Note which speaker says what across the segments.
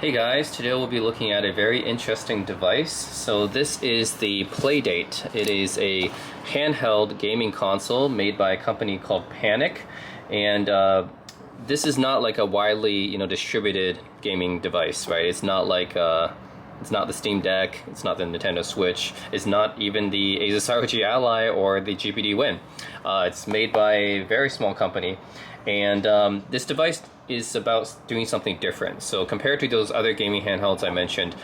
Speaker 1: Hey guys, today we'll be looking at a very interesting device. So this is the Playdate. It is a handheld gaming console made by a company called Panic, and this is not like a widely distributed gaming device, right? It's not like it's not the Steam Deck, it's not the Nintendo Switch, it's not even the Asus ROG Ally or the GPD Win. It's made by a very small company, and this device is about doing something different. So compared to those other gaming handhelds I mentioned,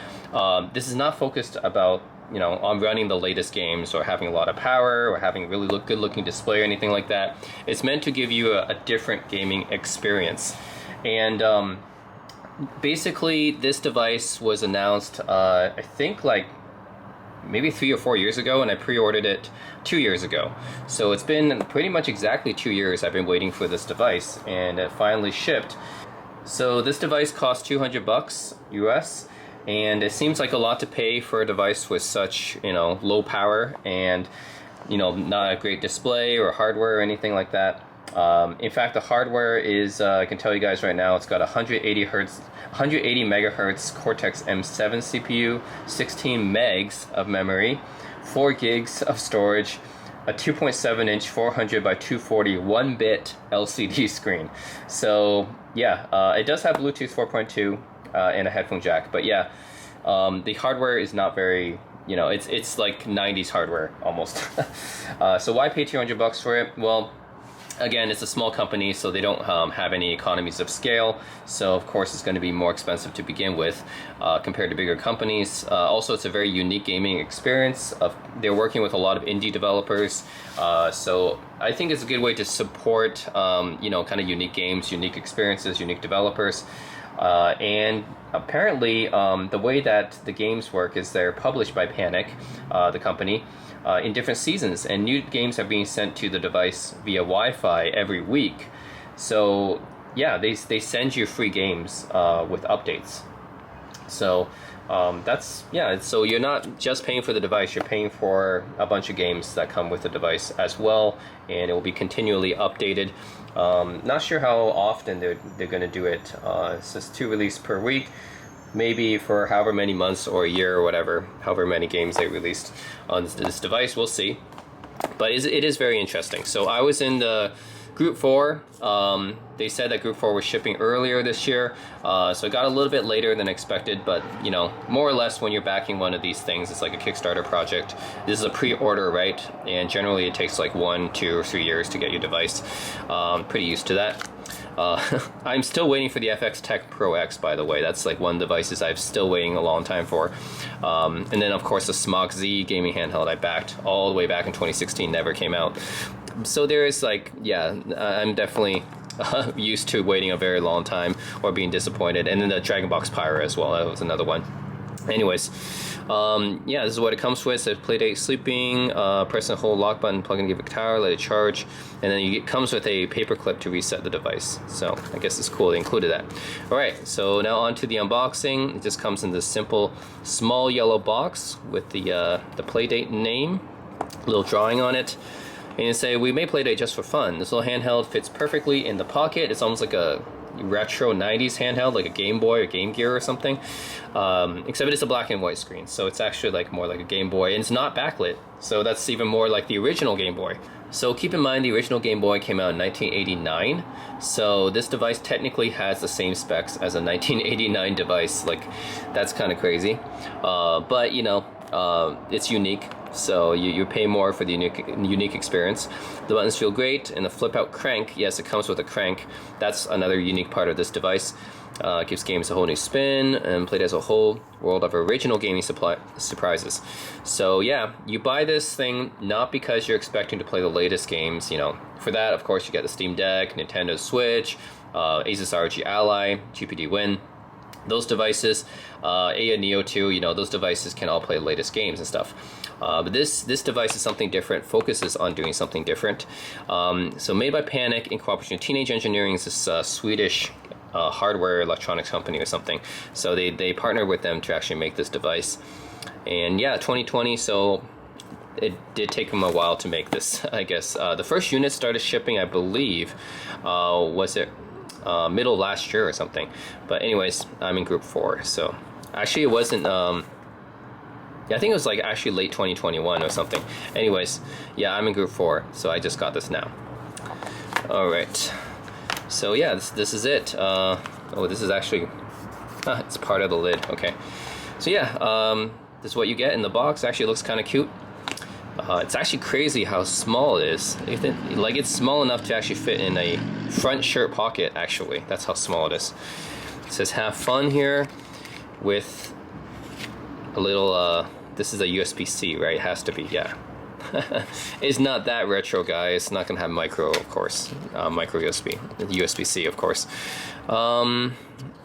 Speaker 1: this is not focused about on running the latest games or having a lot of power or having a really good looking display or anything like that. It's meant to give you a different gaming experience. And basically this device was announced I think like maybe 3 or 4 years ago, and I pre-ordered it 2 years ago. So it's been pretty much exactly 2 years I've been waiting for this device, and it finally shipped. So this device cost $200 US, and it seems like a lot to pay for a device with such low power and not a great display or hardware or anything like that. In fact, the hardware is, I can tell you guys right now, it's got 180 megahertz Cortex M7 CPU, 16 megs of memory, 4 gigs of storage, a 2.7 inch 400 by 240 1-bit LCD screen. So yeah, it does have Bluetooth 4.2 and a headphone jack, but yeah, the hardware is not very, it's like 90s hardware almost. So why pay $200 for it? Well, again, it's a small company, so they don't have any economies of scale. So of course it's going to be more expensive to begin with compared to bigger companies. Also, it's a very unique gaming experience. They're working with a lot of indie developers. So I think it's a good way to support kind of unique games, unique experiences, unique developers. And apparently the way that the games work is they're published by Panic, the company, in different seasons, and new games are being sent to the device via Wi-Fi every week. So yeah, they send you free games with updates. So so you're not just paying for the device, you're paying for a bunch of games that come with the device as well, and it will be continually updated. Not sure how often they're going to do it. It's just 2 releases per week, maybe for however many months or a year or whatever, however many games they released on this device. We'll see. But it is very interesting. So I was in the Group 4. They said that Group 4 was shipping earlier this year, so it got a little bit later than expected, but more or less when you're backing one of these things, it's like a Kickstarter project. This is a pre-order, right? And generally it takes like 1, 2, or 3 years to get your device. Pretty used to that. I'm still waiting for the FX Tech Pro X, by the way. That's like one of the devices I'm still waiting a long time for. And then of course the Smog Z gaming handheld I backed all the way back in 2016 never came out. So there is like, yeah, I'm definitely used to waiting a very long time or being disappointed. And then the Dragon Box Pyro as well, that was another one. Anyways, yeah, this is what it comes with. It says Playdate sleeping, press and hold lock button, plug in, give it power, let it charge, and then it comes with a paper clip to reset the device. So I guess it's cool they included that. Alright, so now on to the unboxing. It just comes in this simple small yellow box with the Playdate name, a little drawing on it. And you say, we made Playdate just for fun. This little handheld fits perfectly in the pocket. It's almost like a retro 90s handheld, like a Game Boy or Game Gear or something, except it's a black and white screen, so it's actually like more like a Game Boy, and it's not backlit, so that's even more like the original Game Boy. So keep in mind the original Game Boy came out in 1989, so this device technically has the same specs as a 1989 device. Like, that's kind of crazy, but it's unique. So you pay more for the unique experience. The buttons feel great, and the flip out crank, yes, it comes with a crank. That's another unique part of this device. It gives games a whole new spin and played as a whole world of original gaming surprises. So yeah, you buy this thing not because you're expecting to play the latest games. For that, of course, you get the Steam Deck, Nintendo Switch, Asus ROG Ally, GPD Win. Those devices, Aya Neo 2, those devices can all play the latest games and stuff. But this device is something different, focuses on doing something different. So made by Panic in cooperation with Teenage Engineering, is this Swedish hardware electronics company or something. So they partnered with them to actually make this device. And yeah, 2020, so it did take them a while to make this, I guess. The first unit started shipping, I believe, was it middle of last year or something. But anyways, I'm in group 4. So actually it wasn't, yeah, I think it was like actually late 2021 or something. Anyways, yeah, I'm in group 4, so I just got this now. All right, so yeah, this is it. Oh, this is actually, it's part of the lid. Okay, so yeah, this is what you get in the box. Actually, it looks kind of cute. It's actually crazy how small it is. Like, it's small enough to actually fit in a front shirt pocket. Actually, that's how small it is. It says "Have fun" here with a little. This is a USB-C, right? It has to be, yeah. It's not that retro, guys. It's not gonna have micro, of course. Micro USB, USB-C, of course.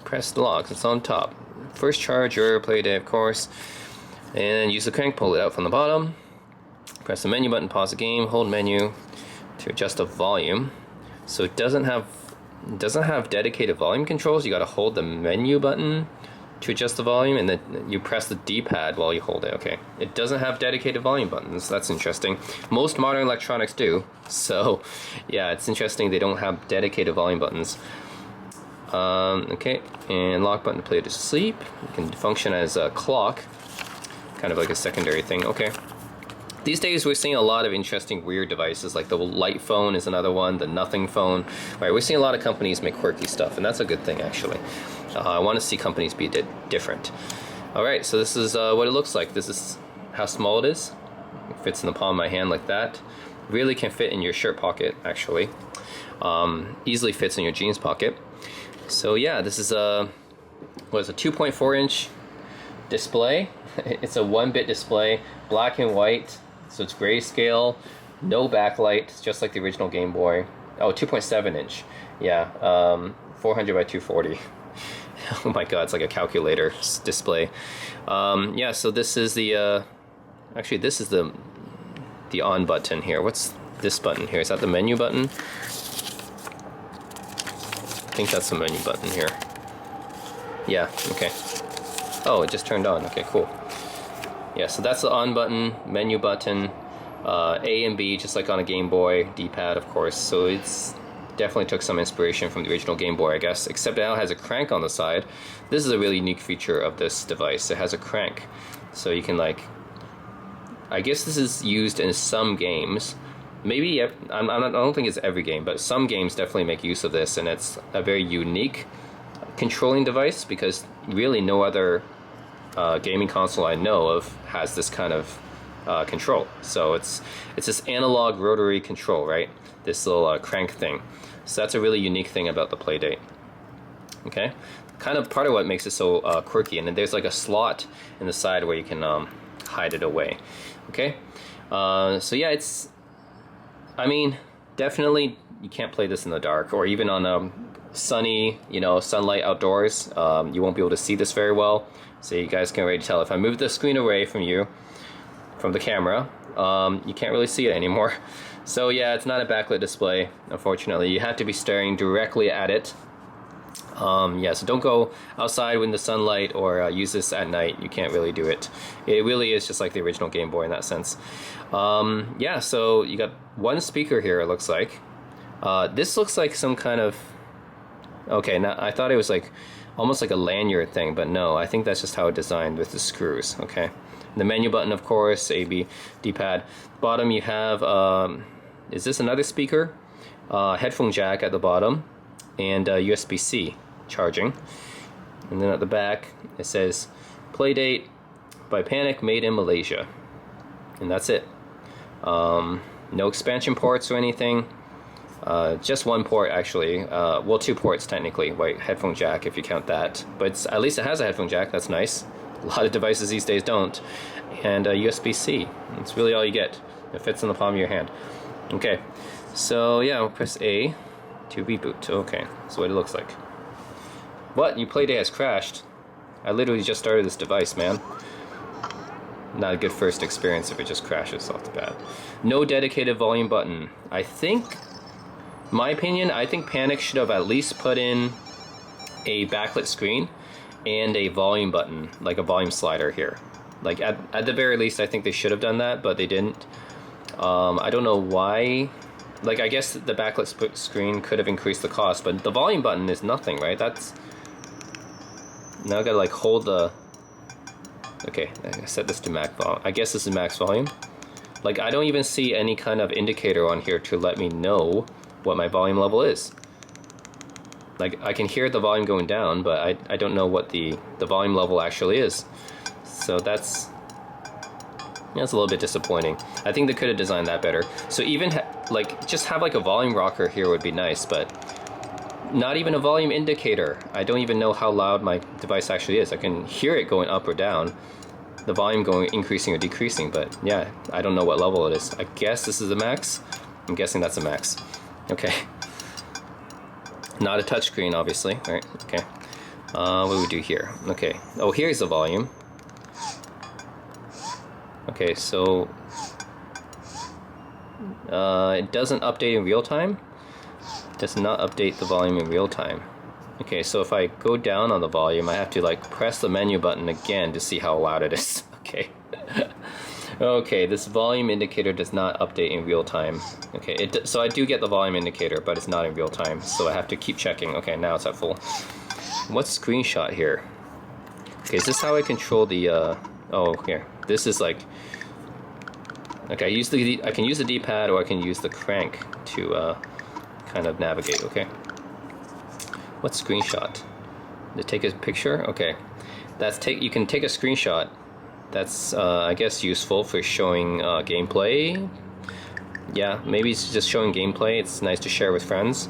Speaker 1: Press the lock. It's on top. First charger, Playdate, of course. And use the crank. Pull it out from the bottom. Press the menu button. Pause the game. Hold menu to adjust the volume. So it doesn't have dedicated volume controls. You got to hold the menu button to adjust the volume, and then you press the D-pad while you hold it. Okay, it doesn't have dedicated volume buttons. That's interesting. Most modern electronics do, so yeah, it's interesting they don't have dedicated volume buttons. Okay, and lock button to play to sleep. It can function as a clock, kind of like a secondary thing. Okay, these days we're seeing a lot of interesting weird devices, like the light phone is another one, the nothing phone. Right, we're seeing a lot of companies make quirky stuff, and that's a good thing, actually. I want to see companies be different. Alright, so this is what it looks like. This is how small it is. It fits in the palm of my hand like that. Really can fit in your shirt pocket, actually. Easily fits in your jeans pocket. So yeah, this is a 2.4 inch display. It's a 1-bit display, black and white, so it's grayscale, no backlight. It's just like the original Game Boy. Oh, 2.7 inch. Yeah, 400 by 240. Oh my god, it's like a calculator display. Yeah, so this is the actually this is the on button here. What's this button here? Is that the menu button? I think that's the menu button here. Yeah, okay. Oh, it just turned on. Okay, cool. Yeah, so that's the on button, menu button, A and B, just like on a Game Boy, D-pad, of course. So it's definitely took some inspiration from the original Game Boy, I guess, except it now has a crank on the side. This is a really unique feature of this device. It has a crank, so you can, like, I guess this is used in some games. Maybe, I don't think it's every game, but some games definitely make use of this, and it's a very unique controlling device because really no other gaming console I know of has this kind of control. So it's this analog rotary control, right? This little crank thing. So that's a really unique thing about the Playdate. Okay, kind of part of what makes it so quirky, and then there's like a slot in the side where you can hide it away. Okay, so yeah, it's, I mean, definitely you can't play this in the dark, or even on sunny, sunlight outdoors. You won't be able to see this very well. So you guys can already tell if I move the screen away from you, from the camera, you can't really see it anymore. So yeah, it's not a backlit display, unfortunately. You have to be staring directly at it. Yeah, so don't go outside in the sunlight or use this at night. You can't really do it. It really is just like the original Game Boy in that sense. Yeah, so you got one speaker here, it looks like. This looks like some kind of... Okay, now I thought it was like almost like a lanyard thing, but no, I think that's just how it's designed with the screws. Okay, the menu button, of course, A, B, D-pad. Bottom you have, is this another speaker? Headphone jack at the bottom, and USB-C charging. And then at the back it says Playdate by Panic, made in Malaysia. And that's it. No expansion ports or anything. Just one port, actually. Well, 2 ports technically. Wait, headphone jack if you count that. But at least it has a headphone jack. That's nice. A lot of devices these days don't. And USB-C. That's really all you get. It fits in the palm of your hand. Okay, so yeah, we'll press A to reboot. Okay, that's what it looks like. What? Your Playdate has crashed? I literally just started this device, man. Not a good first experience if it just crashes off the bat. No dedicated volume button. I think, my opinion, I think Panic should have at least put in a backlit screen and a volume button, like a volume slider here. Like at the very least, I think they should have done that, but they didn't. I don't know why like, I guess the backlit screen could have increased the cost, but the volume button is nothing, right? That's... Now I gotta like hold the... Okay, I set this to max volume. I guess this is max volume. Like, I don't even see any kind of indicator on here to let me know what my volume level is. Like, I can hear the volume going down, but I don't know what the volume level actually is. So that's a little bit disappointing. I think they could have designed that better. So even like just have like a volume rocker here would be nice, but not even a volume indicator. I don't even know how loud my device actually is. I can hear it going up or down, the volume going increasing or decreasing, but yeah, I don't know what level it is. I guess this is the max. I'm guessing that's a max. Okay. Not a touchscreen, obviously, right? Okay. What do we do here? Okay. Oh, here's the volume. Okay, so it doesn't update in real time. It does not update the volume in real time. Okay, so if I go down on the volume, I have to like press the menu button again to see how loud it is. Okay. Okay, this volume indicator does not update in real time. Okay, so I do get the volume indicator, but it's not in real time, so I have to keep checking. Okay, now it's at full. What's screenshot here? Okay, is this how I control the oh, here. This is like, okay, I can use the D-pad or I can use the crank to kind of navigate. Okay. What's screenshot? To take a picture? Okay. You can take a screenshot. That's I guess useful for showing gameplay. Yeah, maybe it's just showing gameplay. It's nice to share with friends.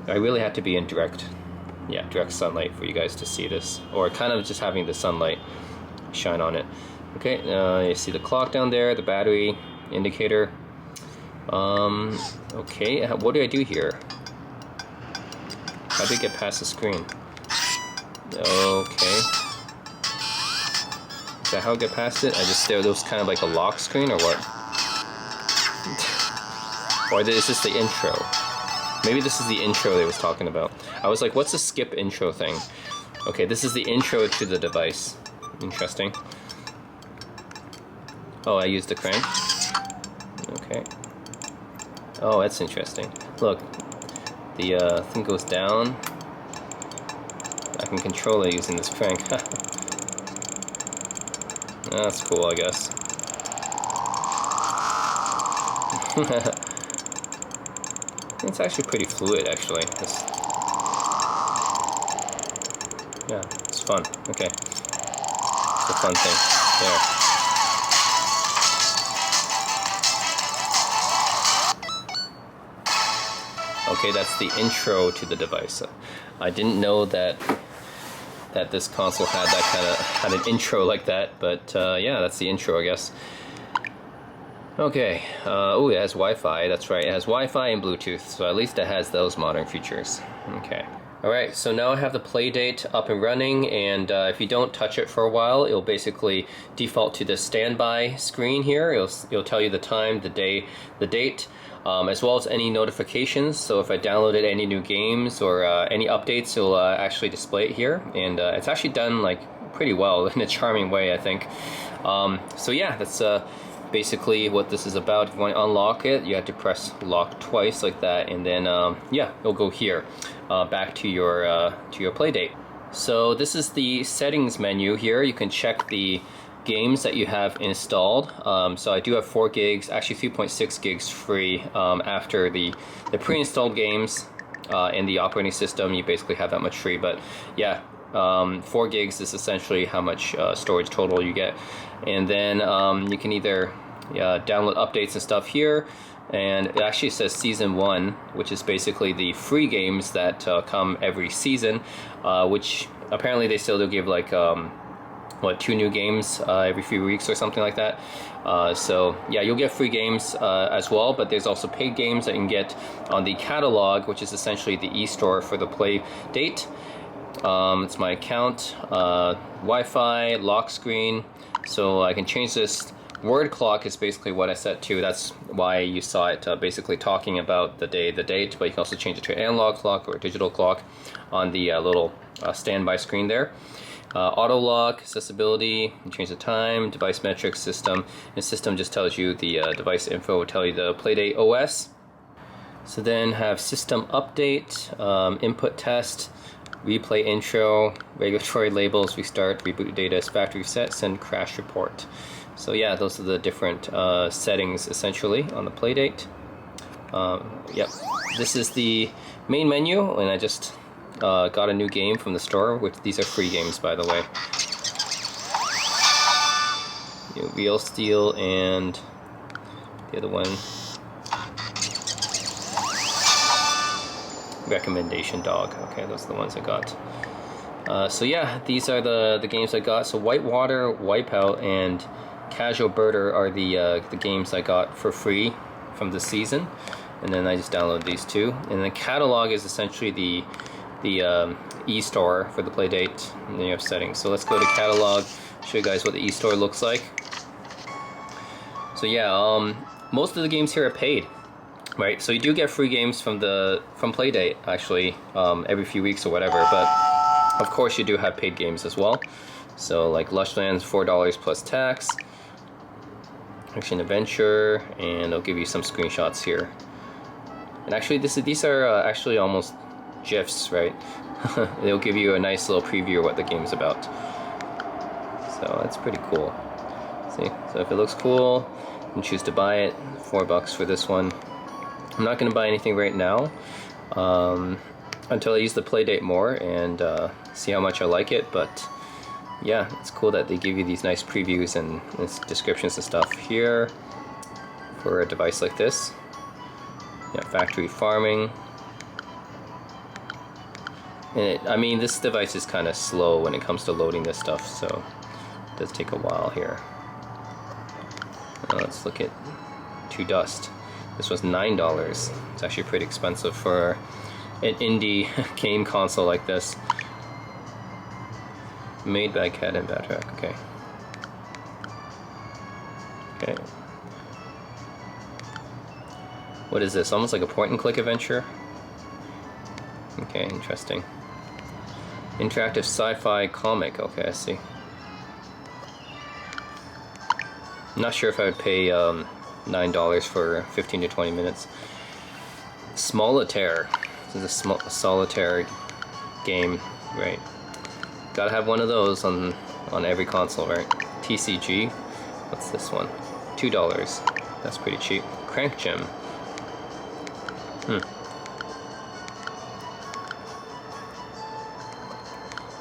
Speaker 1: I really have to be in direct sunlight for you guys to see this, or kind of just having the sunlight shine on it. Okay, you see the clock down there, the battery indicator. Okay, what do I do here? How do I get past the screen? Okay. Is that how I get past it? I just stare. Those kind of like a lock screen or what? Or is this the intro? Maybe this is the intro they was talking about. I was like, what's the skip intro thing? Okay, this is the intro to the device. Interesting. Oh, I used the crank. Okay. Oh, that's interesting. Look, the thing goes down. I can control it using this crank. That's cool, I guess. It's actually pretty fluid, actually. Yeah, it's fun. Okay. It's a fun thing. There. Okay, that's the intro to the device. I didn't know that this console had an intro like that, but yeah, that's the intro, I guess. Okay. Oh, it has Wi-Fi. That's right. It has Wi-Fi and Bluetooth, so at least it has those modern features. Okay. Alright, so now I have the Playdate up and running, and if you don't touch it for a while, it'll basically default to the standby screen here. It'll tell you the time, the day, the date, as well as any notifications. So if I downloaded any new games or any updates, it'll actually display it here, and it's actually done like pretty well in a charming way, I think. So yeah, that's basically what this is about. If you want to unlock it, you have to press lock twice like that, and then yeah, it'll go here back to your Playdate. So this is the settings menu here. You can check the games that you have installed. So I do have 4 gigs, actually 3.6 gigs free after the pre-installed games in the operating system. You basically have that much free, but yeah, 4 gigs is essentially how much storage total you get. And then you can either download updates and stuff here, and it actually says Season 1, which is basically the free games that come every season, which apparently they still do give like 2 new games every few weeks or something like that. So yeah, you'll get free games as well, but there's also paid games that you can get on the catalog, which is essentially the e-store for the Playdate. It's my account, Wi-Fi, lock screen, so I can change this. Word clock is basically what I set to. That's why you saw it basically talking about the day, the date, but you can also change it to an analog clock or a digital clock on the little standby screen there. Auto lock, accessibility, you change the time, device metrics, system, and system just tells you the device info, will tell you the Playdate OS. So then have system update, input test, replay intro, regulatory labels, restart, reboot data, factory reset, send crash report. So yeah, those are the different settings essentially on the Playdate. Yep, this is the main menu, and I just got a new game from the store, which these are free games by the way. Real Steel and the other one, Recommendation Dog. Okay, those are the ones I got. So yeah, these are the games I got. So Whitewater, Wipeout, and Casual Birder are the games I got for free from the season, and then I just downloaded these two. And the catalog is essentially the e-store for the Playdate, and then you have settings. So let's go to catalog, show you guys what the e-store looks like. So yeah, most of the games here are paid, right? So you do get free games from Playdate actually every few weeks or whatever, but of course you do have paid games as well. So like Lushlands, $4 plus tax, Action Adventure, and I'll give you some screenshots here. And actually these are actually almost GIFs, right? They'll give you a nice little preview of what the game's about. So that's pretty cool. See, so if it looks cool, you can choose to buy it. $4 for this one. I'm not going to buy anything right now until I use the Playdate more and see how much I like it. But yeah, it's cool that they give you these nice previews and descriptions and stuff here for a device like this. Yeah, factory farming. And I mean, this device is kind of slow when it comes to loading this stuff, so it does take a while here. Let's look at To Dust. This was $9. It's actually pretty expensive for an indie game console like this. Made by Cat and Batrack. Okay. Okay. What is this? Almost like a point-and-click adventure. Okay, interesting. Interactive sci-fi comic. Okay, I see. I'm not sure if I would pay $9 for 15 to 20 minutes. Smolitaire. This is a solitaire game, right? Gotta have one of those on every console, right? TCG. What's this one? $2. That's pretty cheap. Crank Gym.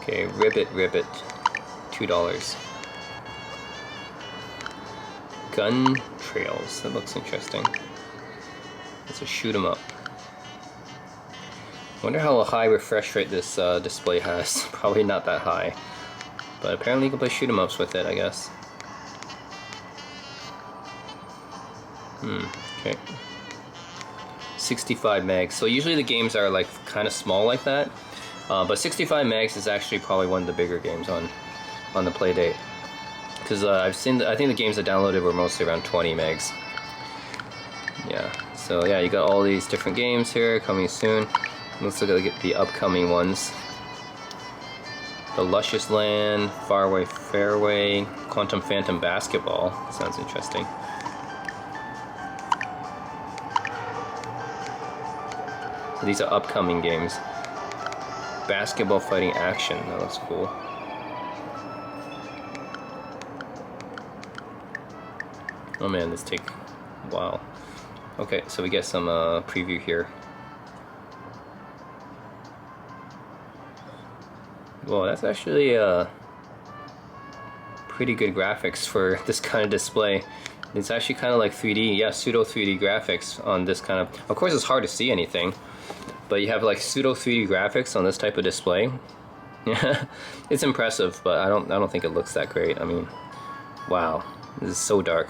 Speaker 1: Okay, Ribbit. $2. Gun Trails. That looks interesting. It's a shoot 'em up. Wonder how high refresh rate this display has. Probably not that high, but apparently you can play shoot 'em ups with it, I guess. Okay. 65 megs. So usually the games are like kind of small like that, but 65 megs is actually probably one of the bigger games on the Playdate. Because I think the games I downloaded were mostly around 20 megs. Yeah, so yeah, you got all these different games here coming soon. Let's look at the upcoming ones. The Luscious Land, Faraway Fairway, Quantum Phantom Basketball. Sounds interesting. So these are upcoming games. Basketball Fighting Action. That looks cool. Oh man, this takes a while. Okay, so we get some preview here. Well, that's actually pretty good graphics for this kind of display. It's actually kind of like 3D, yeah, pseudo 3D graphics on this kind of course it's hard to see anything, but you have like pseudo 3D graphics on this type of display. Yeah, it's impressive, but I don't think it looks that great. I mean, wow, this is so dark.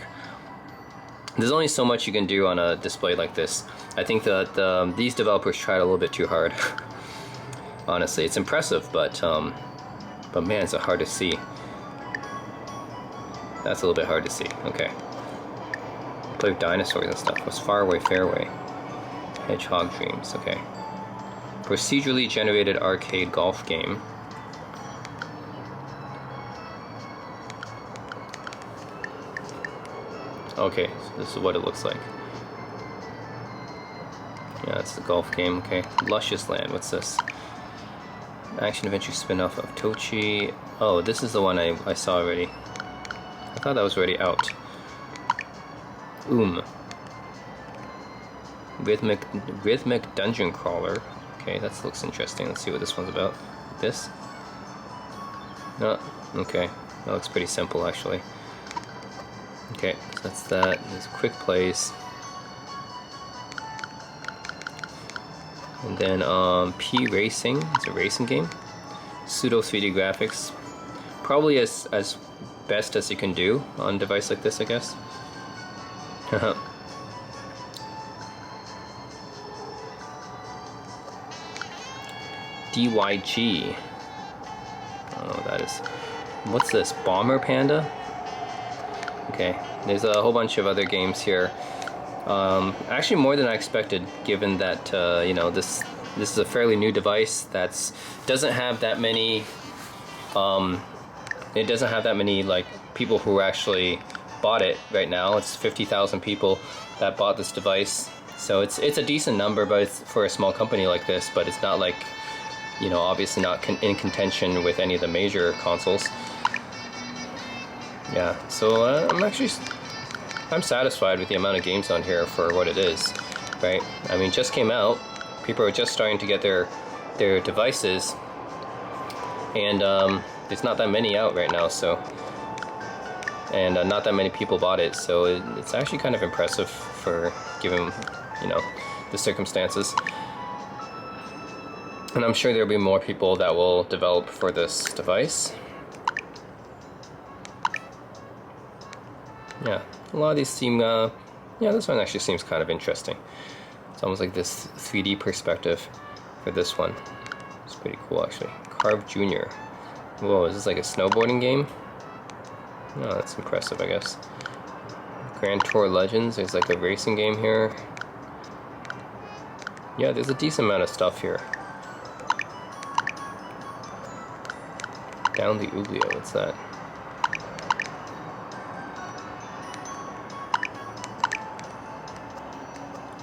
Speaker 1: There's only so much you can do on a display like this. I think that these developers tried a little bit too hard. Honestly, it's impressive, but man, it's hard to see. That's a little bit hard to see. Okay. Play with dinosaurs and stuff. What's Faraway Fairway? Hedgehog Dreams. Okay. Procedurally generated arcade golf game. Okay, so this is what it looks like. Yeah, that's the golf game. Okay, Luscious Land. What's this? Action adventure spin-off of Tochi. Oh, this is the one I saw already. I thought that was already out. Rhythmic dungeon crawler. Okay, that looks interesting. Let's see what this one's about. This? No. Okay, that looks pretty simple actually. Okay, so that's that. There's quick plays. And then P Racing. It's a racing game. Pseudo 3D graphics. Probably as best as you can do on a device like this, I guess. DYG. I don't know what that is. What's this? Bomber Panda? Okay, there's a whole bunch of other games here. Actually more than I expected, given that you know, this is a fairly new device that doesn't have that many it doesn't have that many like people who actually bought it right now. It's 50,000 people that bought this device, so it's a decent number, but it's for a small company like this. But it's not like, you know, obviously not in contention with any of the major consoles. Yeah, so I'm satisfied with the amount of games on here for what it is, right? I mean, just came out, people are just starting to get their devices, and there's not that many out right now, so, and not that many people bought it, so it's actually kind of impressive for given, you know, the circumstances. And I'm sure there'll be more people that will develop for this device. Yeah, a lot of these seem, yeah, this one actually seems kind of interesting. It's almost like this 3D perspective for this one. It's pretty cool, actually. Carve Jr. Whoa, is this like a snowboarding game? Oh, that's impressive, I guess. Grand Tour Legends, there's like a racing game here. Yeah, there's a decent amount of stuff here. Down the Oubliette, what's that?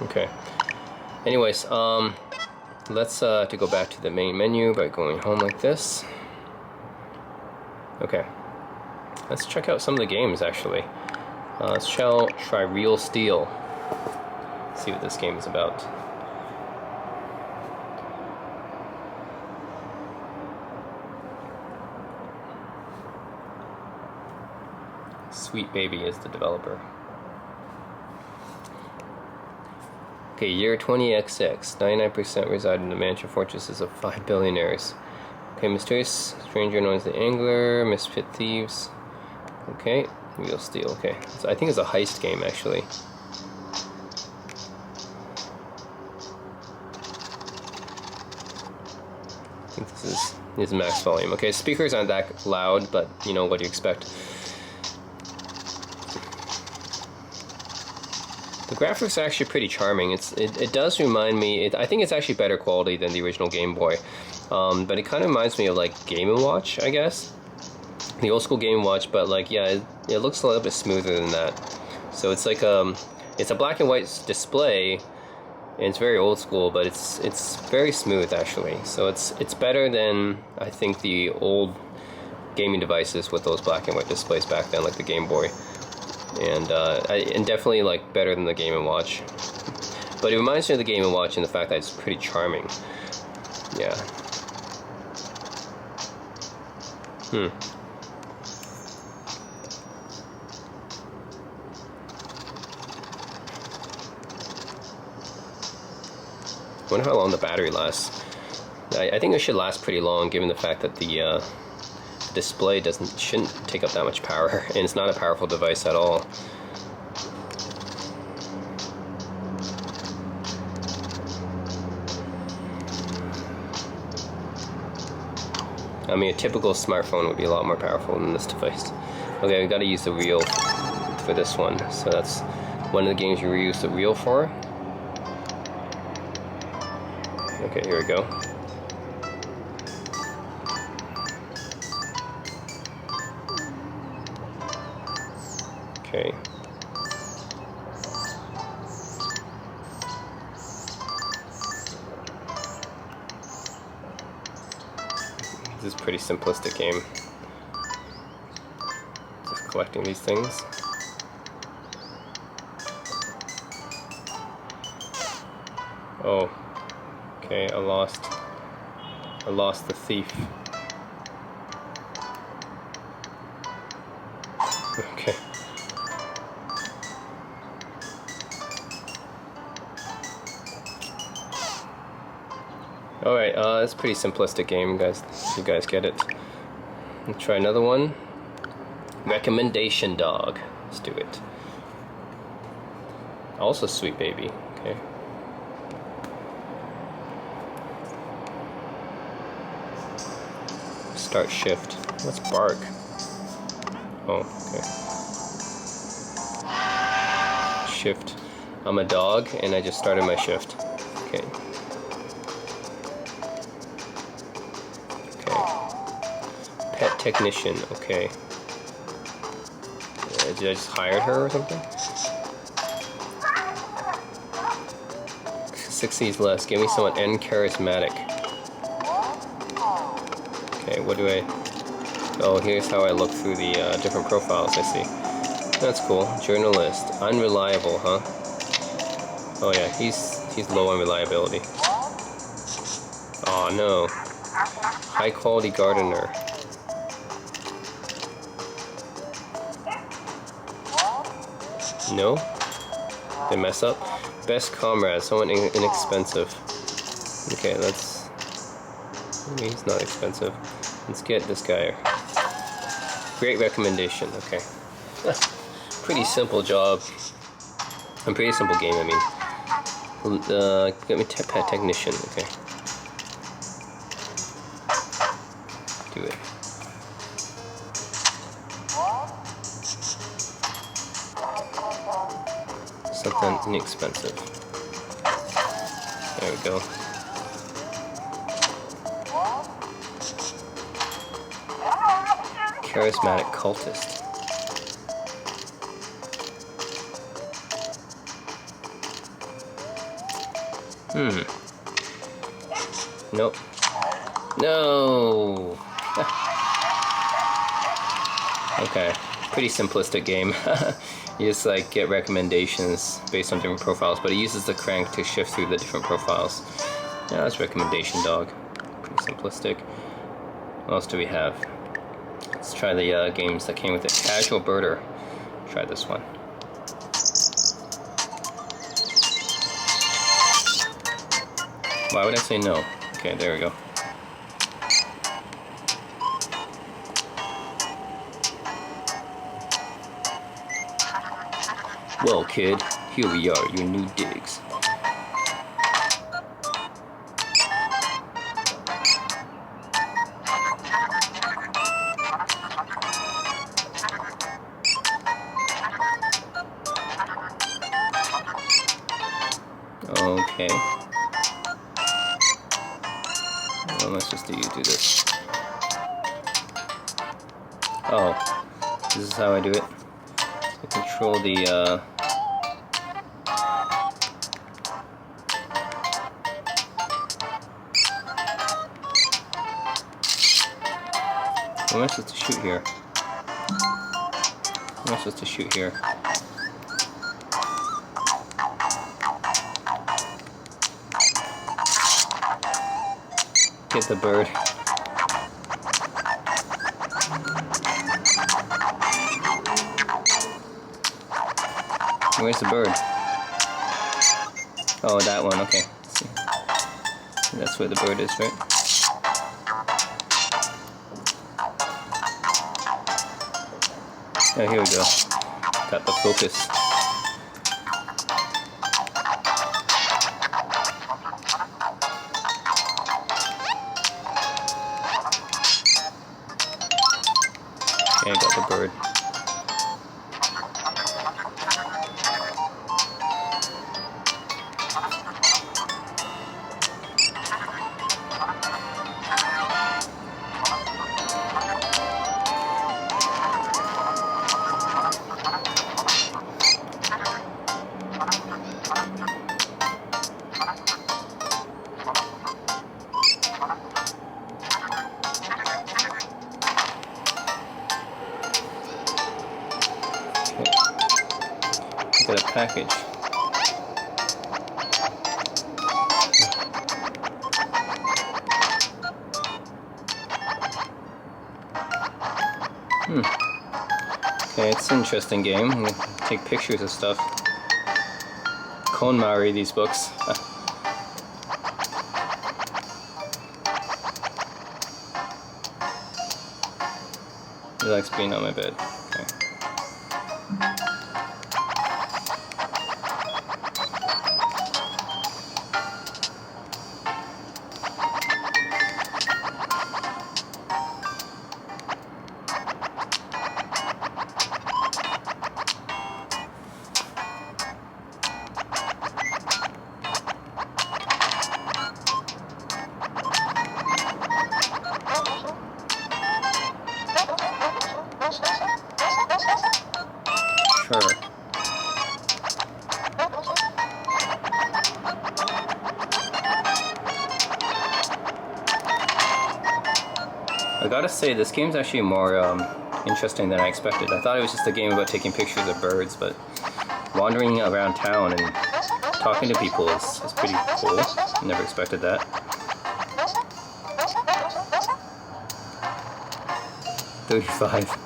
Speaker 1: Okay. Anyways, let's to go back to the main menu by going home like this. Okay. Let's check out some of the games actually. Let's try Real Steel. See what this game is about. Sweet Baby is the developer. Okay, year 20XX. 99% reside in the mansion fortresses of 5 billionaires. Okay, mysterious stranger known as the Angler, misfit thieves. Okay, Real Steel. Okay, so I think it's a heist game actually. I think this is max volume. Okay, speakers aren't that loud, but you know what do you expect. The graphics are actually pretty charming. It does remind me, I think it's actually better quality than the original Game Boy. But it kind of reminds me of like Game & Watch, I guess. The old school Game & Watch, but like, yeah, it looks a little bit smoother than that. So it's like, it's a black and white display, and it's very old school, but it's very smooth actually. So it's better than, I think, the old gaming devices with those black and white displays back then, like the Game Boy. And definitely like better than the Game & Watch. But it reminds me of the Game & Watch in the fact that it's pretty charming. Yeah. I wonder how long the battery lasts. I think it should last pretty long, given the fact that the display shouldn't take up that much power, and it's not a powerful device at all. I mean, a typical smartphone would be a lot more powerful than this device. Okay, we gotta use the reel for this one. So that's one of the games you reuse the reel for. Okay, here we go. Okay. This is a pretty simplistic game. Just collecting these things. Oh, okay, I lost the thief. Okay. Alright, it's a pretty simplistic game, guys. You guys get it. Let's try another one. Recommendation dog. Let's do it. Also Sweet Baby. Okay. Start shift. What's bark? Oh, okay. Shift. I'm a dog and I just started my shift. Okay. Pet technician, okay. Did I just hire her or something? 60s less. Give me someone charismatic. Okay, what do I... Oh, here's how I look through the different profiles, I see. That's cool. Journalist. Unreliable, huh? Oh yeah, he's low on reliability. Oh no. High quality gardener. No? They mess up? Best comrade, someone inexpensive. Okay, let's... Maybe he's not expensive. Let's get this guy. Great recommendation, okay. Pretty simple job. A pretty simple game, I mean. Get me pet technician, okay. Do it. Something inexpensive. There we go. Charismatic cultist. Nope. No! Okay. Pretty simplistic game. You just like get recommendations based on different profiles, but it uses the crank to shift through the different profiles. Yeah, that's recommendation dog. Pretty simplistic. What else do we have? Let's try the games that came with it. Casual birder. Try this one. Why would I say no? Okay, there we go. Well, kid, here we are, your new digs. Okay. What am I supposed to do this? Oh, this is how I do it. So control the what am I supposed to shoot here? What am I supposed to shoot here? Get the bird. Where's the bird? Oh, that one, okay. Let's see. That's where the bird is, right? Oh, here we go. Got the focus. Okay, I got the bird. Got a package. Okay, it's an interesting game. I'm gonna take pictures of stuff. KonMari, these books. He likes being on my bed. Okay. Sure. I gotta say, this game's actually more interesting than I expected. I thought it was just a game about taking pictures of birds, but wandering around town and talking to people is pretty cool. Never expected that. 35.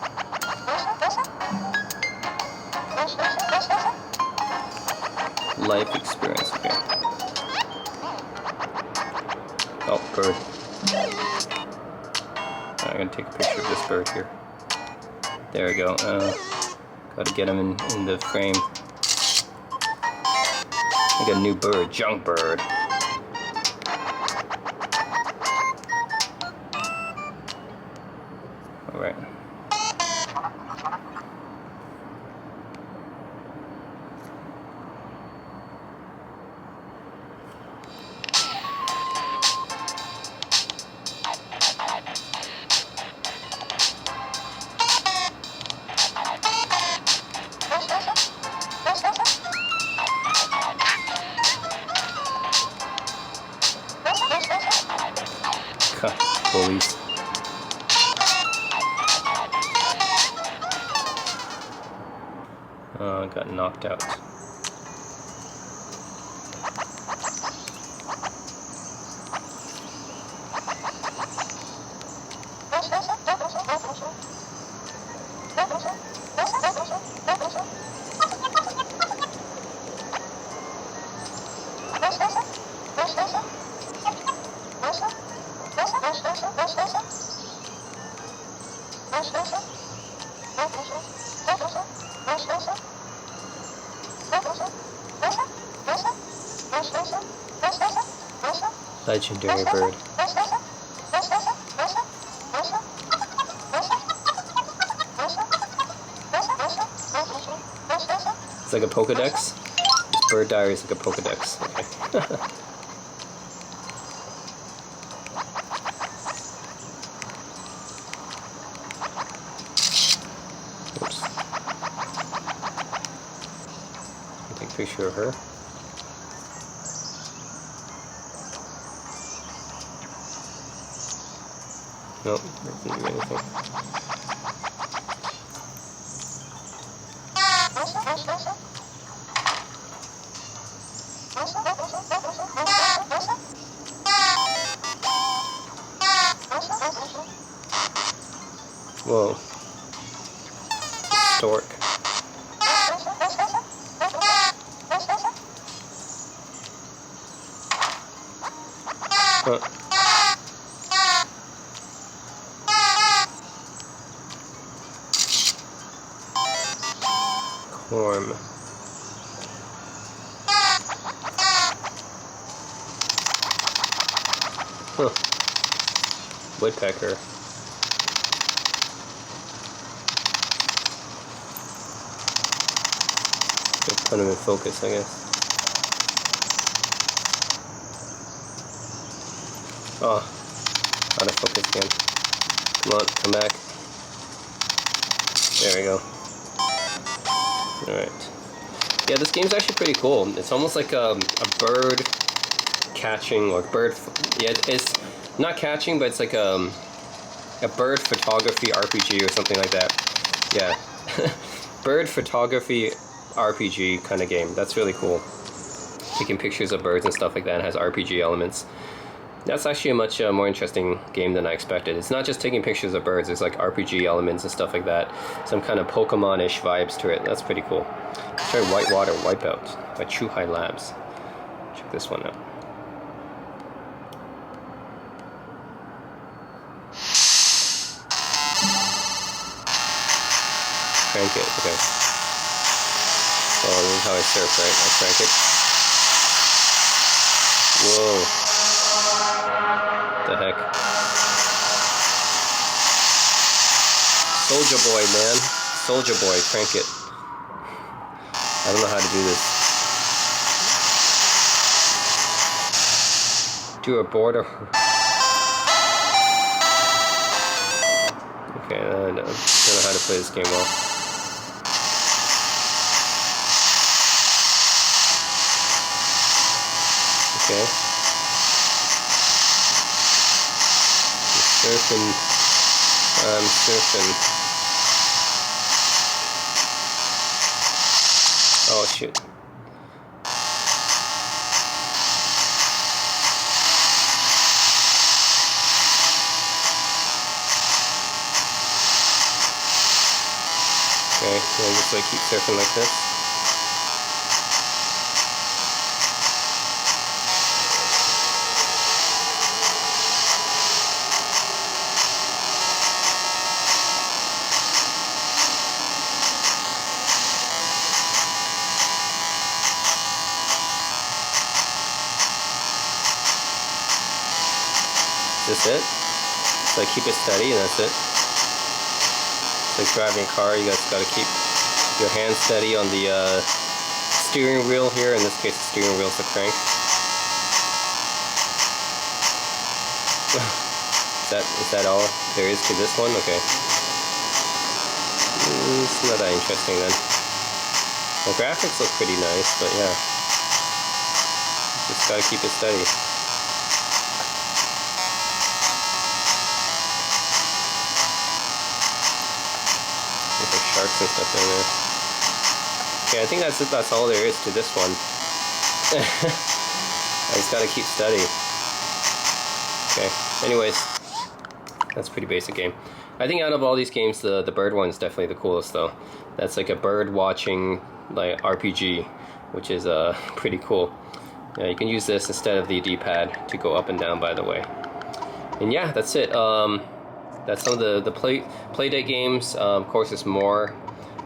Speaker 1: Life experience, okay. Oh, bird. I'm gonna take a picture of this bird here. There we go. Gotta get him in the frame. I got a new bird, junk bird. Alright. Bullies. Got knocked out. Legendary bird. It's like a Pokedex. This bird diary is like a Pokedex. Okay. Oops. I'll take a picture of her. Nope, that didn't do anything. Whoa. Stork. Huh. Corm. Huh. Woodpecker. Put him in focus, I guess. Oh, out of focus again. Come on, come back. There we go. Alright. Yeah, this game's actually pretty cool. It's almost like a bird catching, or bird... Yeah, it's not catching, but it's like a bird photography RPG or something like that. Yeah. Bird photography RPG kind of game. That's really cool. Taking pictures of birds and stuff like that, and has RPG elements. That's actually a much more interesting game than I expected. It's not just taking pictures of birds, there's like RPG elements and stuff like that. Some kind of Pokemon-ish vibes to it. That's pretty cool. Let's try Whitewater Wipeout by Chuhai Labs. Check this one out. Crank it, okay. Oh, this is how I surf, right? I crank it. Whoa. The heck? Soldier Boy, man. Soldier Boy, crank it. I don't know how to do this. Do a border. Okay, I don't know how to play this game well. Okay. Surfing. I'm surfing. Oh shoot. Okay, I just like keep surfing like this. Is this it? So I keep it steady and that's it. It's like driving a car, you guys gotta keep your hands steady on the steering wheel here. In this case the steering wheel's the crank. Is that all there is to this one? Okay. It's not that interesting then. The graphics look pretty nice, but yeah. Just gotta keep it steady. Sharks and stuff in there. Okay, I think that's all there is to this one. I just gotta keep steady. Okay, anyways, that's a pretty basic game. I think out of all these games, the bird one is definitely the coolest though. That's like a bird watching like RPG, which is pretty cool. Yeah, you can use this instead of the D-pad to go up and down, by the way. And yeah, that's it. That's some of the Playdate games. Of course, there's more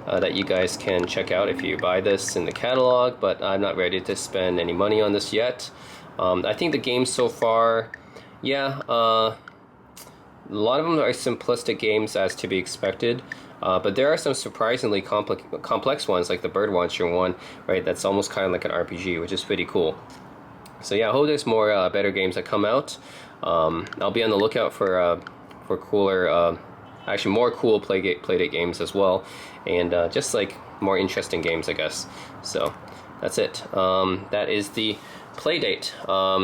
Speaker 1: that you guys can check out if you buy this in the catalog, but I'm not ready to spend any money on this yet. I think the games so far, yeah, a lot of them are simplistic games as to be expected, but there are some surprisingly complex ones, like the bird watching one, right? That's almost kind of like an RPG, which is pretty cool. So yeah, I hope there's more better games that come out. I'll be on the lookout for cooler, actually more cool Playdate games as well, and just like more interesting games, I guess. So that's it. That is the Playdate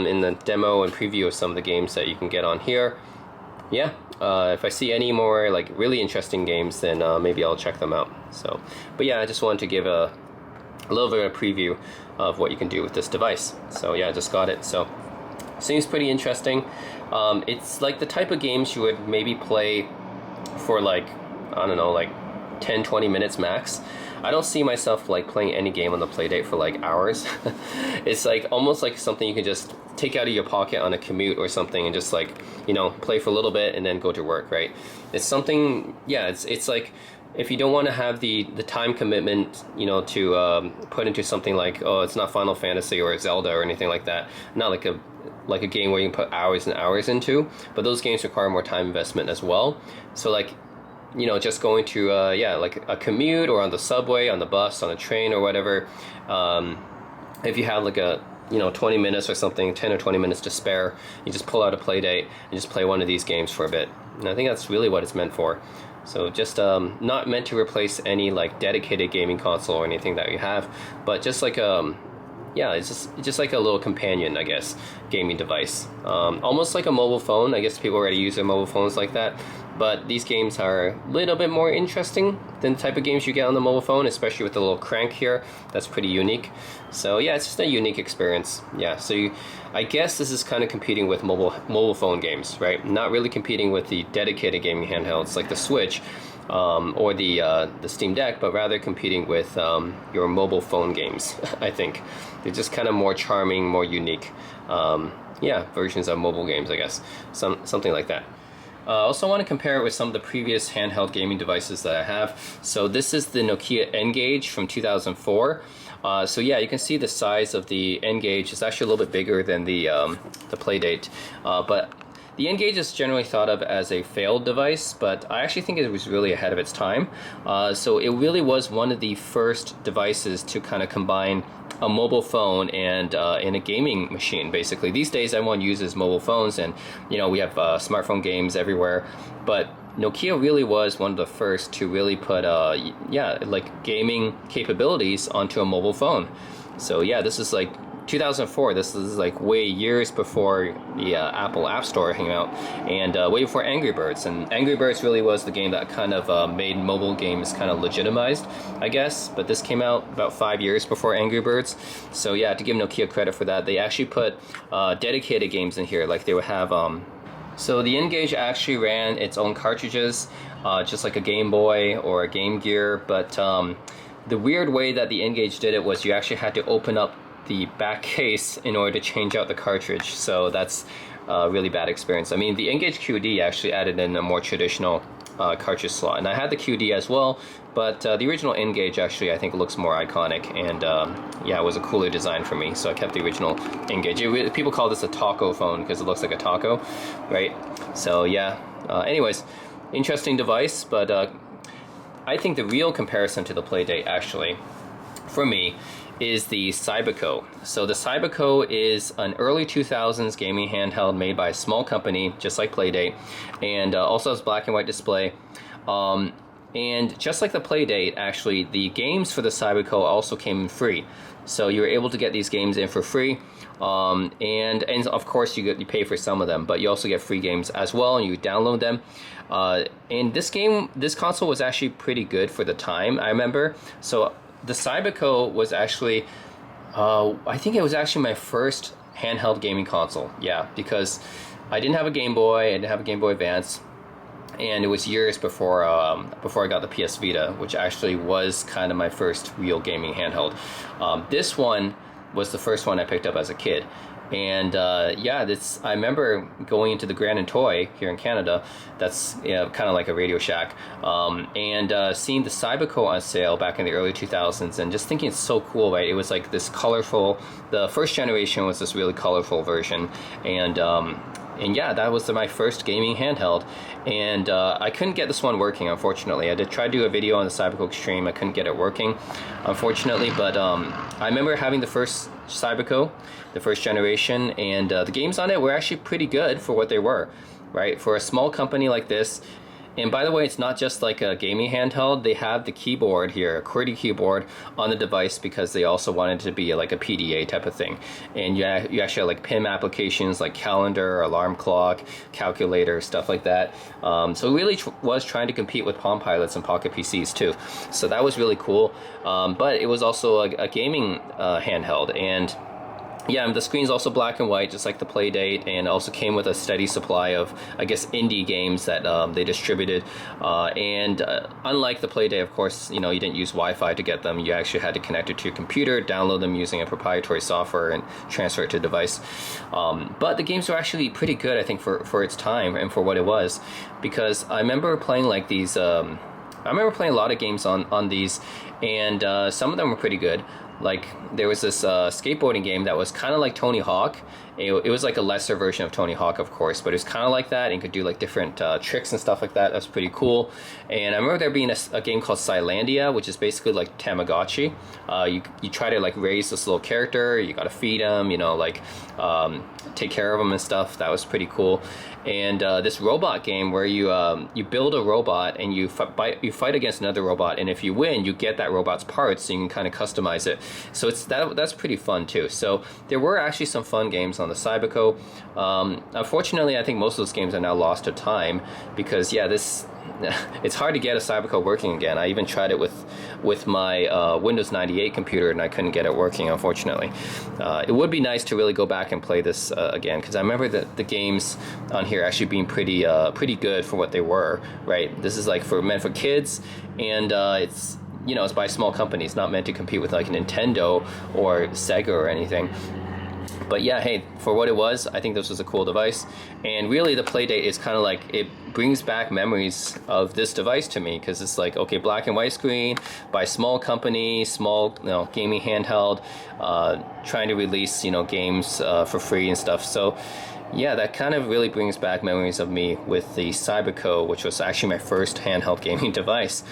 Speaker 1: in the demo and preview of some of the games that you can get on here. Yeah, if I see any more like really interesting games, then maybe I'll check them out. So, but yeah, I just wanted to give a little bit of a preview of what you can do with this device. So yeah, I just got it. So seems pretty interesting. It's like the type of games you would maybe play for like, I don't know, like 10-20 minutes max. I don't see myself like playing any game on the Playdate for like hours. It's like almost like something you can just take out of your pocket on a commute or something and just like, you know, play for a little bit and then go to work, right? It's something, yeah, it's like if you don't want to have the time commitment, you know, to put into something like, oh, it's not Final Fantasy or Zelda or anything like that. Not like a game where you can put hours and hours into, but those games require more time investment as well. So like, you know, just going to yeah, like a commute or on the subway, on the bus, on a train or whatever, if you have like a, you know, 20 minutes or something, 10 or 20 minutes to spare, you just pull out a Playdate and just play one of these games for a bit. And I think that's really what it's meant for. So just not meant to replace any like dedicated gaming console or anything that you have, but just like you yeah, it's just like a little companion, I guess, gaming device. Almost like a mobile phone. I guess people already use their mobile phones like that. But these games are a little bit more interesting than the type of games you get on the mobile phone, especially with the little crank here. That's pretty unique. So yeah, it's just a unique experience. Yeah, so I guess this is kind of competing with mobile phone games, right? Not really competing with the dedicated gaming handhelds like the Switch or the Steam Deck, but rather competing with your mobile phone games. I think they're just kind of more charming, more unique. Yeah, versions of mobile games, I guess, something like that. I also want to compare it with some of the previous handheld gaming devices that I have. So this is the Nokia N-Gage from 2004. So yeah, you can see the size of the N-Gage is actually a little bit bigger than the Playdate. But the N-Gage is generally thought of as a failed device, but I actually think it was really ahead of its time. So it really was one of the first devices to kind of combine a mobile phone and a gaming machine. Basically, these days everyone uses mobile phones, and we have smartphone games everywhere. But Nokia really was one of the first to really put like gaming capabilities onto a mobile phone. So yeah, this is like 2004. This is like way years before the Apple App Store came out, and way before Angry Birds. And Angry Birds really was the game that kind of made mobile games kind of legitimized, I guess. But this came out about 5 years before Angry Birds. So yeah, to give Nokia credit for that, they actually put dedicated games in here. Like they would have so the N-Gage actually ran its own cartridges, just like a Game Boy or a Game Gear. But the weird way that the N-Gage did it was you actually had to open up the back case in order to change out the cartridge. So that's a really bad experience. I mean, the N-Gage QD actually added in a more traditional cartridge slot, and I had the QD as well, but the original N-Gage actually I think looks more iconic, and yeah, it was a cooler design for me, so I kept the original N-Gage. People call this a taco phone because it looks like a taco, right? So yeah, anyways, interesting device, but I think the real comparison to the Playdate actually, for me, is the Cyberco. So the Cyberco is an early 2000s gaming handheld made by a small company, just like Playdate, and also has black and white display. And just like the Playdate, actually, the games for the Cyberco also came in free. So you were able to get these games in for free, and of course you pay for some of them, but you also get free games as well, and you download them. And this console was actually pretty good for the time, I remember. So the Cyberco was actually, I think it was actually my first handheld gaming console. Yeah, because I didn't have a Game Boy, I didn't have a Game Boy Advance, and it was years before I got the PS Vita, which actually was kind of my first real gaming handheld. This one was the first one I picked up as a kid. And yeah, I remember going into the Grand and Toy here in Canada. That's kind of like a Radio Shack, and seeing the Cyberco on sale back in the early 2000s, and just thinking it's so cool, right? It was like this colorful. The first generation was this really colorful version, and yeah, that was my first gaming handheld. And I couldn't get this one working, unfortunately. I did try to do a video on the Cyberco Extreme. I couldn't get it working, unfortunately. But I remember having the first Cyberco, the first generation, and the games on it were actually pretty good for what they were, right? For a small company like this. And by the way, it's not just like a gaming handheld. They have the keyboard here, a QWERTY keyboard on the device, because they also wanted to be like a PDA type of thing. And you actually have like PIM applications like calendar, alarm clock, calculator, stuff like that. So it really was trying to compete with Palm Pilots and Pocket PCs too. So that was really cool. But it was also a gaming handheld. And yeah, the screen's also black and white, just like the Playdate, and also came with a steady supply of, I guess, indie games that they distributed. And unlike the Playdate, of course, you didn't use Wi-Fi to get them. You actually had to connect it to your computer, download them using a proprietary software, and transfer it to a device. But the games were actually pretty good, I think, for its time and for what it was, because I remember playing like these. I remember playing a lot of games on these, and some of them were pretty good. Like there was this skateboarding game that was kind of like Tony Hawk. It was like a lesser version of Tony Hawk, of course, but it was kind of like that, and you could do like different tricks and stuff like that. That's pretty cool. And I remember there being a game called Cylandia, which is basically like Tamagotchi. You try to like raise this little character. You gotta feed him, like take care of him and stuff. That was pretty cool. And this robot game where you build a robot and you fight against another robot, and if you win, you get that robot's parts, so you can kind of customize it. So that's pretty fun too. So there were actually some fun games on the Cyberco. Unfortunately, I think most of those games are now lost to time because yeah, it's hard to get a Cyberco working again. I even tried it with my Windows 98 computer and I couldn't get it working, unfortunately. It would be nice to really go back and play this again, because I remember the games on here actually being pretty good for what they were, right? This is like meant for kids, and it's, you know, it's by small companies, not meant to compete with like Nintendo or Sega or anything. But yeah, hey, for what it was, I think this was a cool device. And really the Playdate is kind of like, it brings back memories of this device to me, because it's like, okay, black and white screen by small company, small, you know, gaming handheld, trying to release, you know, games for free and stuff. So yeah, that kind of really brings back memories of me with the Cyberco, which was actually my first handheld gaming device.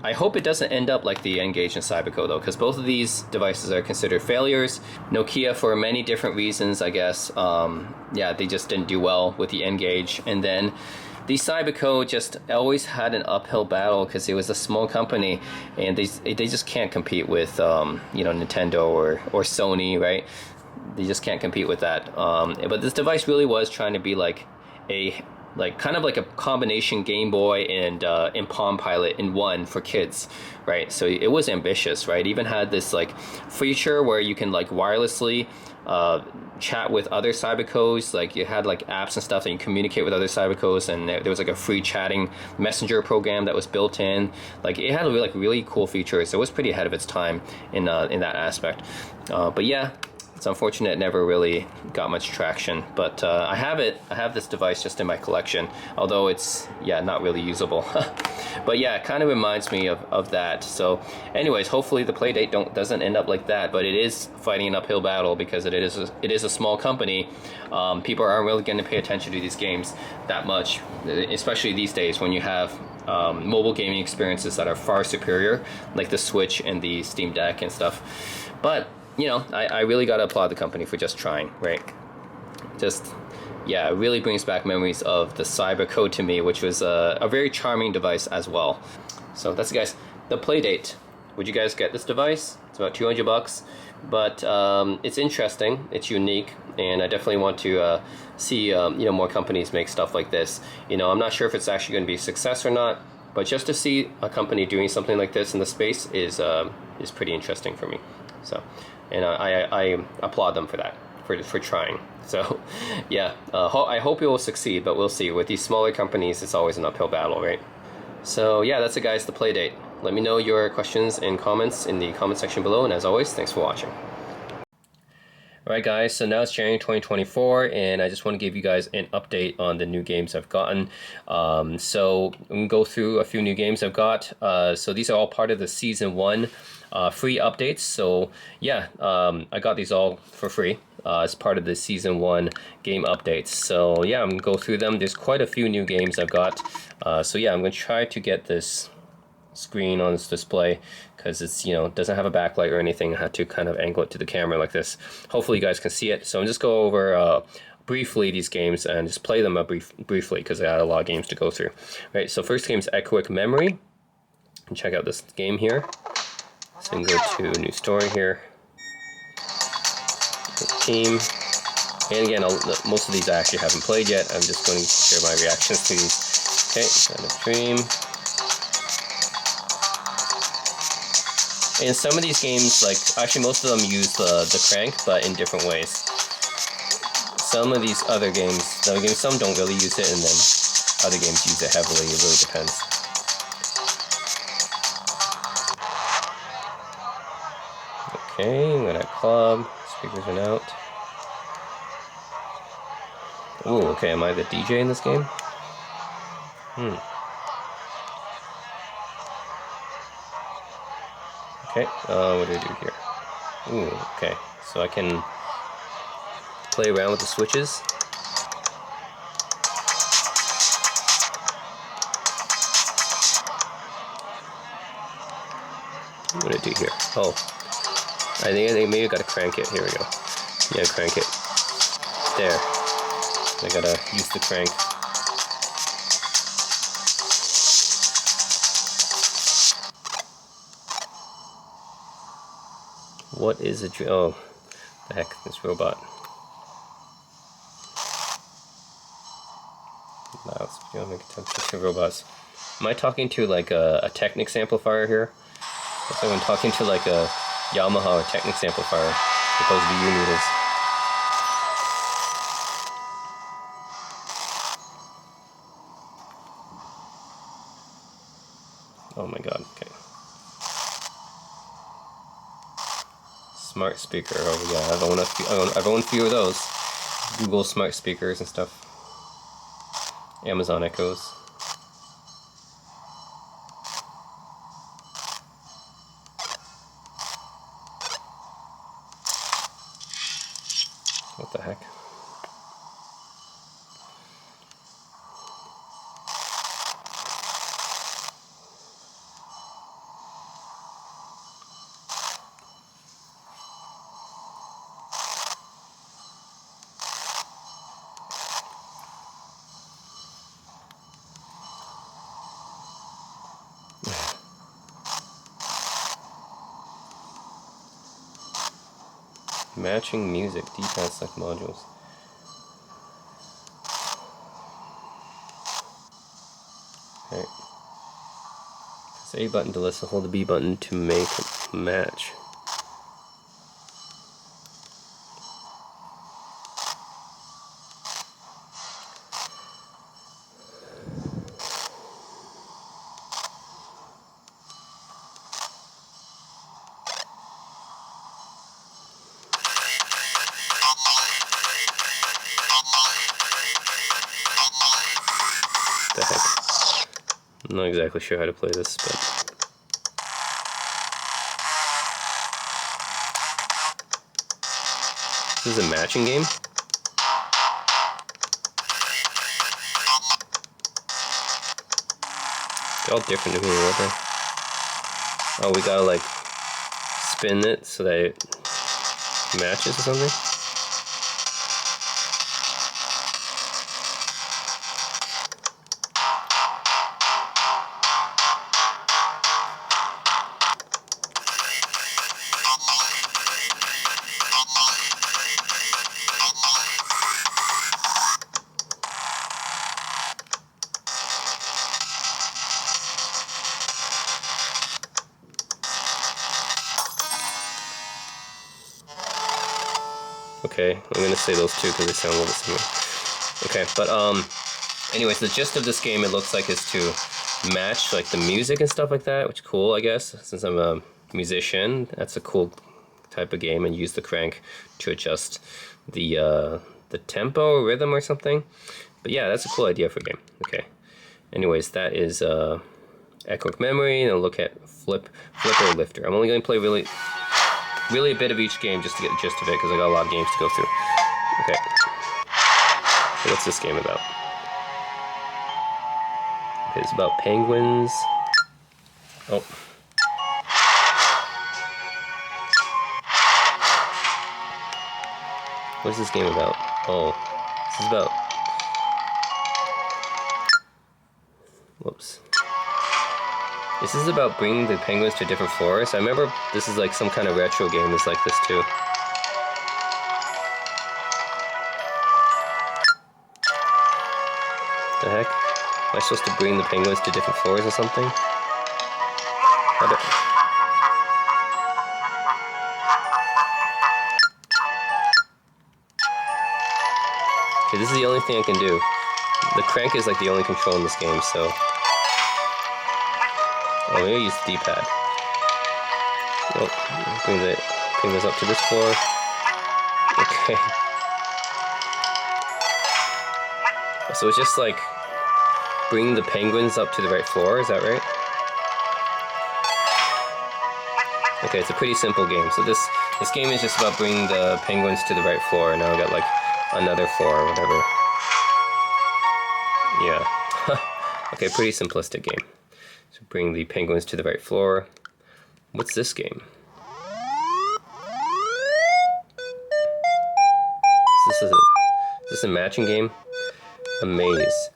Speaker 1: I hope it doesn't end up like the N-Gage and Cyberco though, because both of these devices are considered failures. Nokia, for many different reasons, I guess, yeah, they just didn't do well with the N-Gage. And then the Cyberco just always had an uphill battle because it was a small company, and they just can't compete with you know, Nintendo or Sony, right? They just can't compete with that. But this device really was trying to be like kind of like a combination Game Boy and Palm Pilot in one for kids, right? So it was ambitious, right? It even had this like feature where you can like wirelessly chat with other Cybercos. Like you had like apps and stuff that you communicate with other Cybercos, and there was like a free chatting messenger program that was built in. Like it had really cool features. It was pretty ahead of its time in that aspect. But yeah, it's unfortunate it never really got much traction, but I have this device just in my collection, although it's, yeah, not really usable. But yeah, it kind of reminds me of that. So anyways, hopefully the Playdate doesn't end up like that, but it is fighting an uphill battle because it is a small company. People aren't really going to pay attention to these games that much, especially these days when you have mobile gaming experiences that are far superior, like the Switch and the Steam Deck and stuff. But you know, I really got to applaud the company for just trying, right? Just, yeah, it really brings back memories of the Cyberco to me, which was a very charming device as well. So that's it, guys. The Playdate. Would you guys get this device? It's about $200, but it's interesting, it's unique, and I definitely want to see you know, more companies make stuff like this. You know, I'm not sure if it's actually going to be a success or not, but just to see a company doing something like this in the space is pretty interesting for me. So, and I applaud them for that, for trying. So, yeah, I hope it will succeed, but we'll see. With these smaller companies, it's always an uphill battle, right? So, yeah, that's it, guys, the Playdate. Let me know your questions and comments in the comment section below, and as always, thanks for watching. Alright guys, so now it's January 2024, and I just want to give you guys an update on the new games I've gotten. So I'm going to go through a few new games I've got. So these are all part of the Season 1 free updates. So yeah, I got these all for free as part of the Season 1 game updates. So yeah, I'm going to go through them. There's quite a few new games I've got. So yeah, I'm going to try to get this screen on this display, because it's, you know, doesn't have a backlight or anything. I had to kind of angle it to the camera like this. Hopefully you guys can see it. So I'm just go over briefly these games and just play them briefly, because I got a lot of games to go through. Right, so first game is Echoic Memory. And check out this game here. So I'm going to go to new story here. Team. And again, most of these I actually haven't played yet. I'm just going to share my reactions to these. Okay, kind of dream. And some of these games, like, actually most of them use the crank, but in different ways. Some of these other games, some don't really use it, and then other games use it heavily. It really depends. Okay, we're at club. Speakers are out. Ooh, okay, am I the DJ in this game? Okay, what do I do here? Ooh, okay, so I can play around with the switches. What do I do here? Oh, I think maybe I gotta crank it. Here we go. Yeah, crank it. There. I gotta use the crank. What is a dream? Oh, the heck, this robot. Mouse, to robots. Am I talking to like a Technics amplifier here? It's like I'm talking to like a Yamaha or Technics amplifier with those VU meters. Oh my god, okay. Smart speaker, oh yeah, I've owned a few of those. Google smart speakers and stuff. Amazon Echoes. What the heck? Matching music, D-pad select modules. Okay. Press A button to listen, hold the B button to make a match. The heck? I'm not exactly sure how to play this, but this is a matching game? They're all different to me, aren't they? Oh, we gotta like spin it so that it matches or something? Okay, I'm gonna say those two because they sound a little bit similar. Okay, but anyways, the gist of this game, it looks like, is to match like the music and stuff like that, which is cool, I guess. Since I'm a musician, that's a cool type of game, and use the crank to adjust the tempo or rhythm or something. But yeah, that's a cool idea for a game. Okay. Anyways, that is echoic memory, and I'll look at flipper lifter. I'm only gonna play really a bit of each game just to get the gist of it, because I got a lot of games to go through. Okay. So what's this game about? Okay, it's about penguins. Oh. What's this game about? Oh. This is about... Whoops. This is about bringing the penguins to different floors. I remember this is like some kind of retro game that's like this too. The heck? Am I supposed to bring the penguins to different floors or something? Okay, this is the only thing I can do. The crank is like the only control in this game, so... Oh, maybe I use the D-pad. Oh, bring this up to this floor. Okay. So it's just like bring the penguins up to the right floor, is that right? Okay, it's a pretty simple game. So this game is just about bringing the penguins to the right floor, and now I've got like another floor or whatever. Yeah. Okay, pretty simplistic game. So bring the penguins to the right floor. What's this game? Is this a matching game? A maze.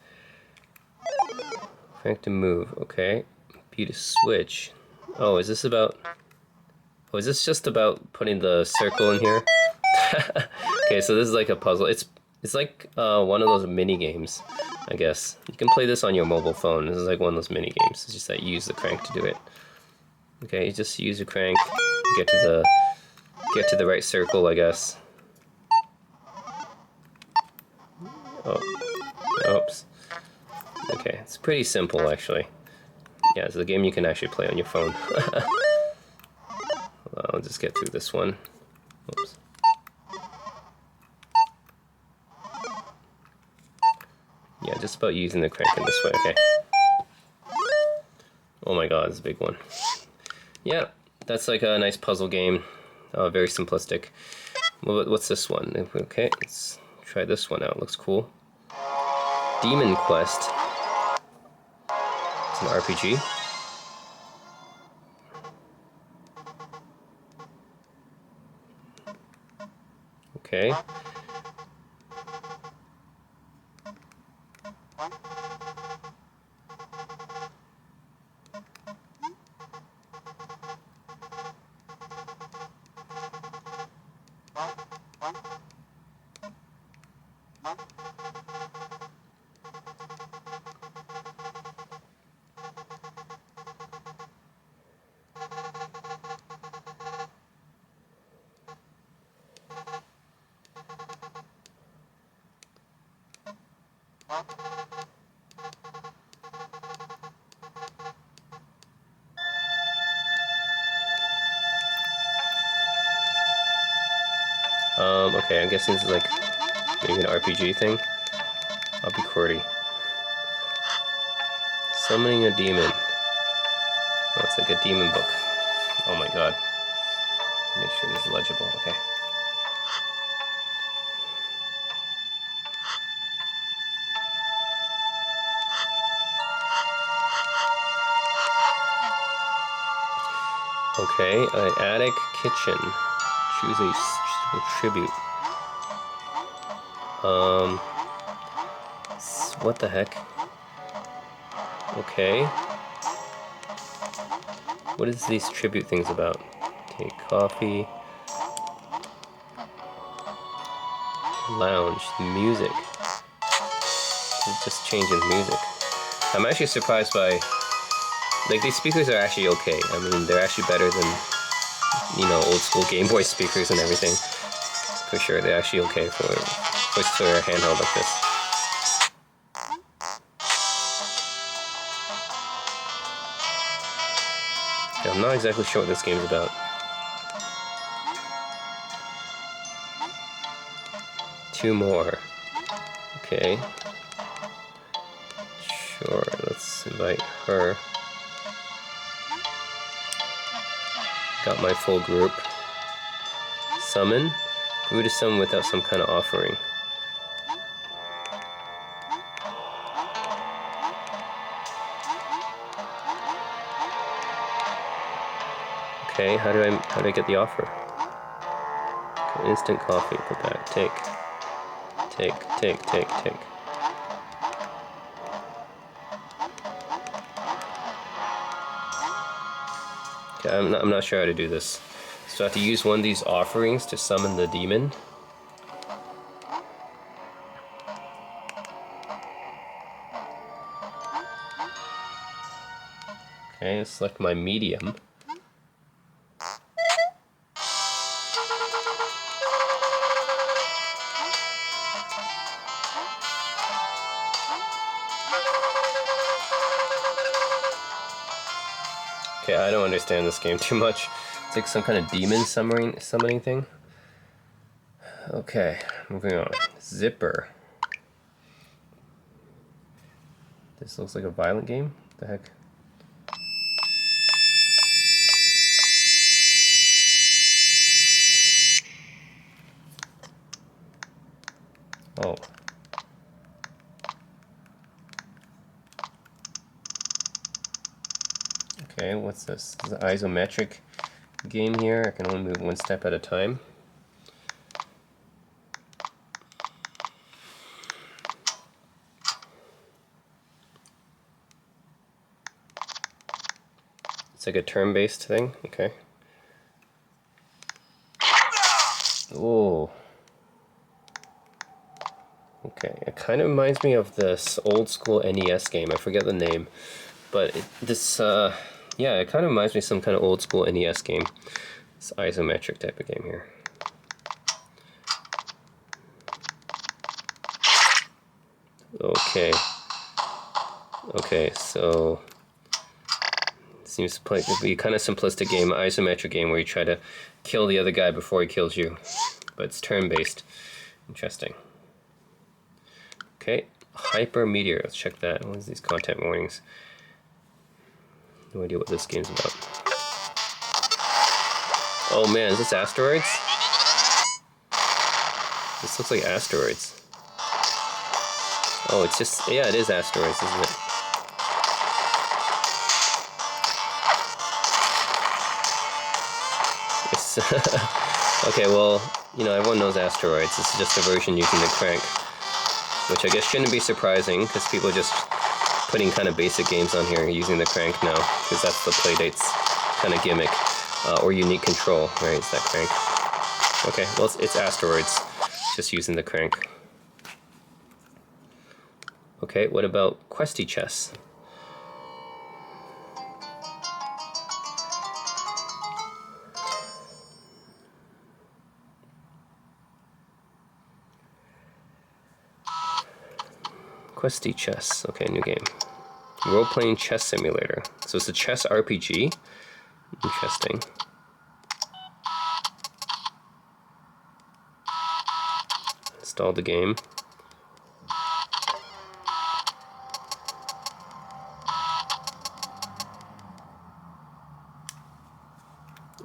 Speaker 1: Crank to move, okay. B to switch. Oh, is this about... Oh, is this just about putting the circle in here? Okay, so this is like a puzzle. It's like one of those mini games, I guess. You can play this on your mobile phone. This is like one of those mini games. It's just that you use the crank to do it. Okay, you just use your crank, get to the right circle, I guess. Oh, oops. Okay, it's pretty simple actually. Yeah, it's a game you can actually play on your phone. I'll just get through this one. Oops. Yeah, just about using the crank in this way, okay. Oh my god, it's a big one. Yeah, that's like a nice puzzle game. Very simplistic. What's this one? Okay, let's try this one out. Looks cool. Demon Quest. It's an RPG. Okay. Okay, I'm guessing this is like maybe an RPG thing. I'll be QWERTY. Summoning a demon. Oh, it's like a demon book. Oh my god. Make sure this is legible, okay. Okay, an attic kitchen. Choose a tribute. What the heck? Okay. What is these tribute things about? Okay, coffee. Lounge. Music. It's just changing music. I'm actually surprised by... Like, these speakers are actually okay. I mean, they're actually better than, you know, old school Game Boy speakers and everything. For sure, they're actually okay for a handheld like this. Okay, I'm not exactly sure what this game's about. Two more. Okay. Sure, let's invite her. Got my full group. Summon. Brew to summon without some kind of offering. Okay, how do I get the offer? Okay, instant coffee, put back, take. Okay, I'm not sure how to do this. So I have to use one of these offerings to summon the demon. Okay, select my medium. Okay, I don't understand this game too much. It's like some kind of demon summoning thing. Okay, moving on. Zipper. This looks like a violent game. What the heck? Oh. Okay, what's this? This is an isometric game here. I can only move one step at a time. It's like a turn-based thing. Okay. Oh. Okay, it kind of reminds me of this old school NES game. I forget the name, but yeah, it kind of reminds me of some kind of old school NES game. It's isometric type of game here. Okay. Okay, so it seems to be a kind of simplistic game, isometric game where you try to kill the other guy before he kills you, but it's turn-based. Interesting. Okay, Hyper Meteor. Let's check that. What is these content warnings? No idea what this game's about. Oh man, is this asteroids? This looks like asteroids. Oh, it's just, yeah, it is asteroids, isn't it? It's okay, well, you know, everyone knows asteroids. This is just a version using the crank, which I guess shouldn't be surprising because people are just putting kind of basic games on here using the crank now, because that's the Playdate's kind of gimmick, or unique control, right? It's that crank. Okay, well, it's asteroids, just using the crank. Okay, what about Questy Chess? Questy Chess, okay, new game. Role-playing chess simulator. So it's a chess RPG. Interesting. Install the game.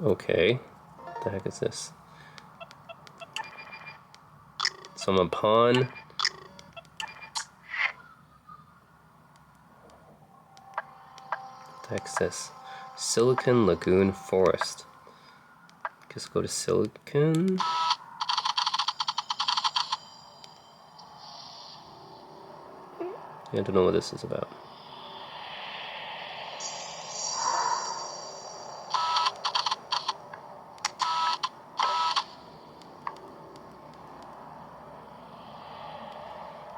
Speaker 1: Okay, what the heck is this? So I'm a pawn. What the heck is this? Silicon Lagoon Forest. Just go to Silicon. I don't know what this is about.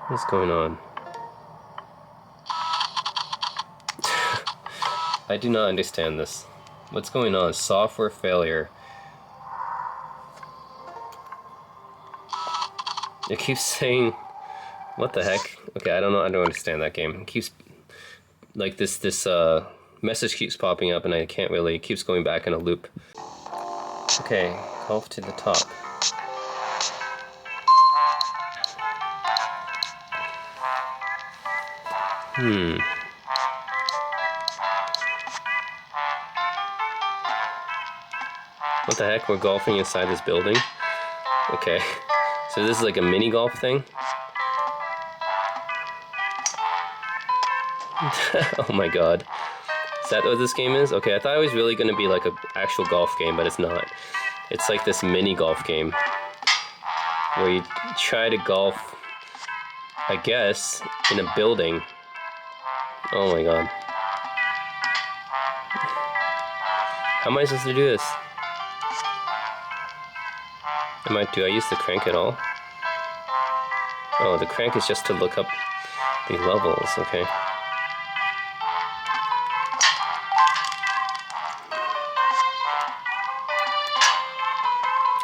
Speaker 1: What's going on? I do not understand this. What's going on? Software failure. It keeps saying, what the heck? Okay, I don't know. I don't understand that game. It keeps, like this message keeps popping up and I can't really, it keeps going back in a loop. Okay, golf to the top. What the heck? We're golfing inside this building? Okay. So this is like a mini golf thing? Oh my god. Is that what this game is? Okay, I thought it was really going to be like an actual golf game, but it's not. It's like this mini golf game where you try to golf, I guess, in a building. Oh my god. How am I supposed to do this? Do I use the crank at all? Oh, the crank is just to look up the levels, okay.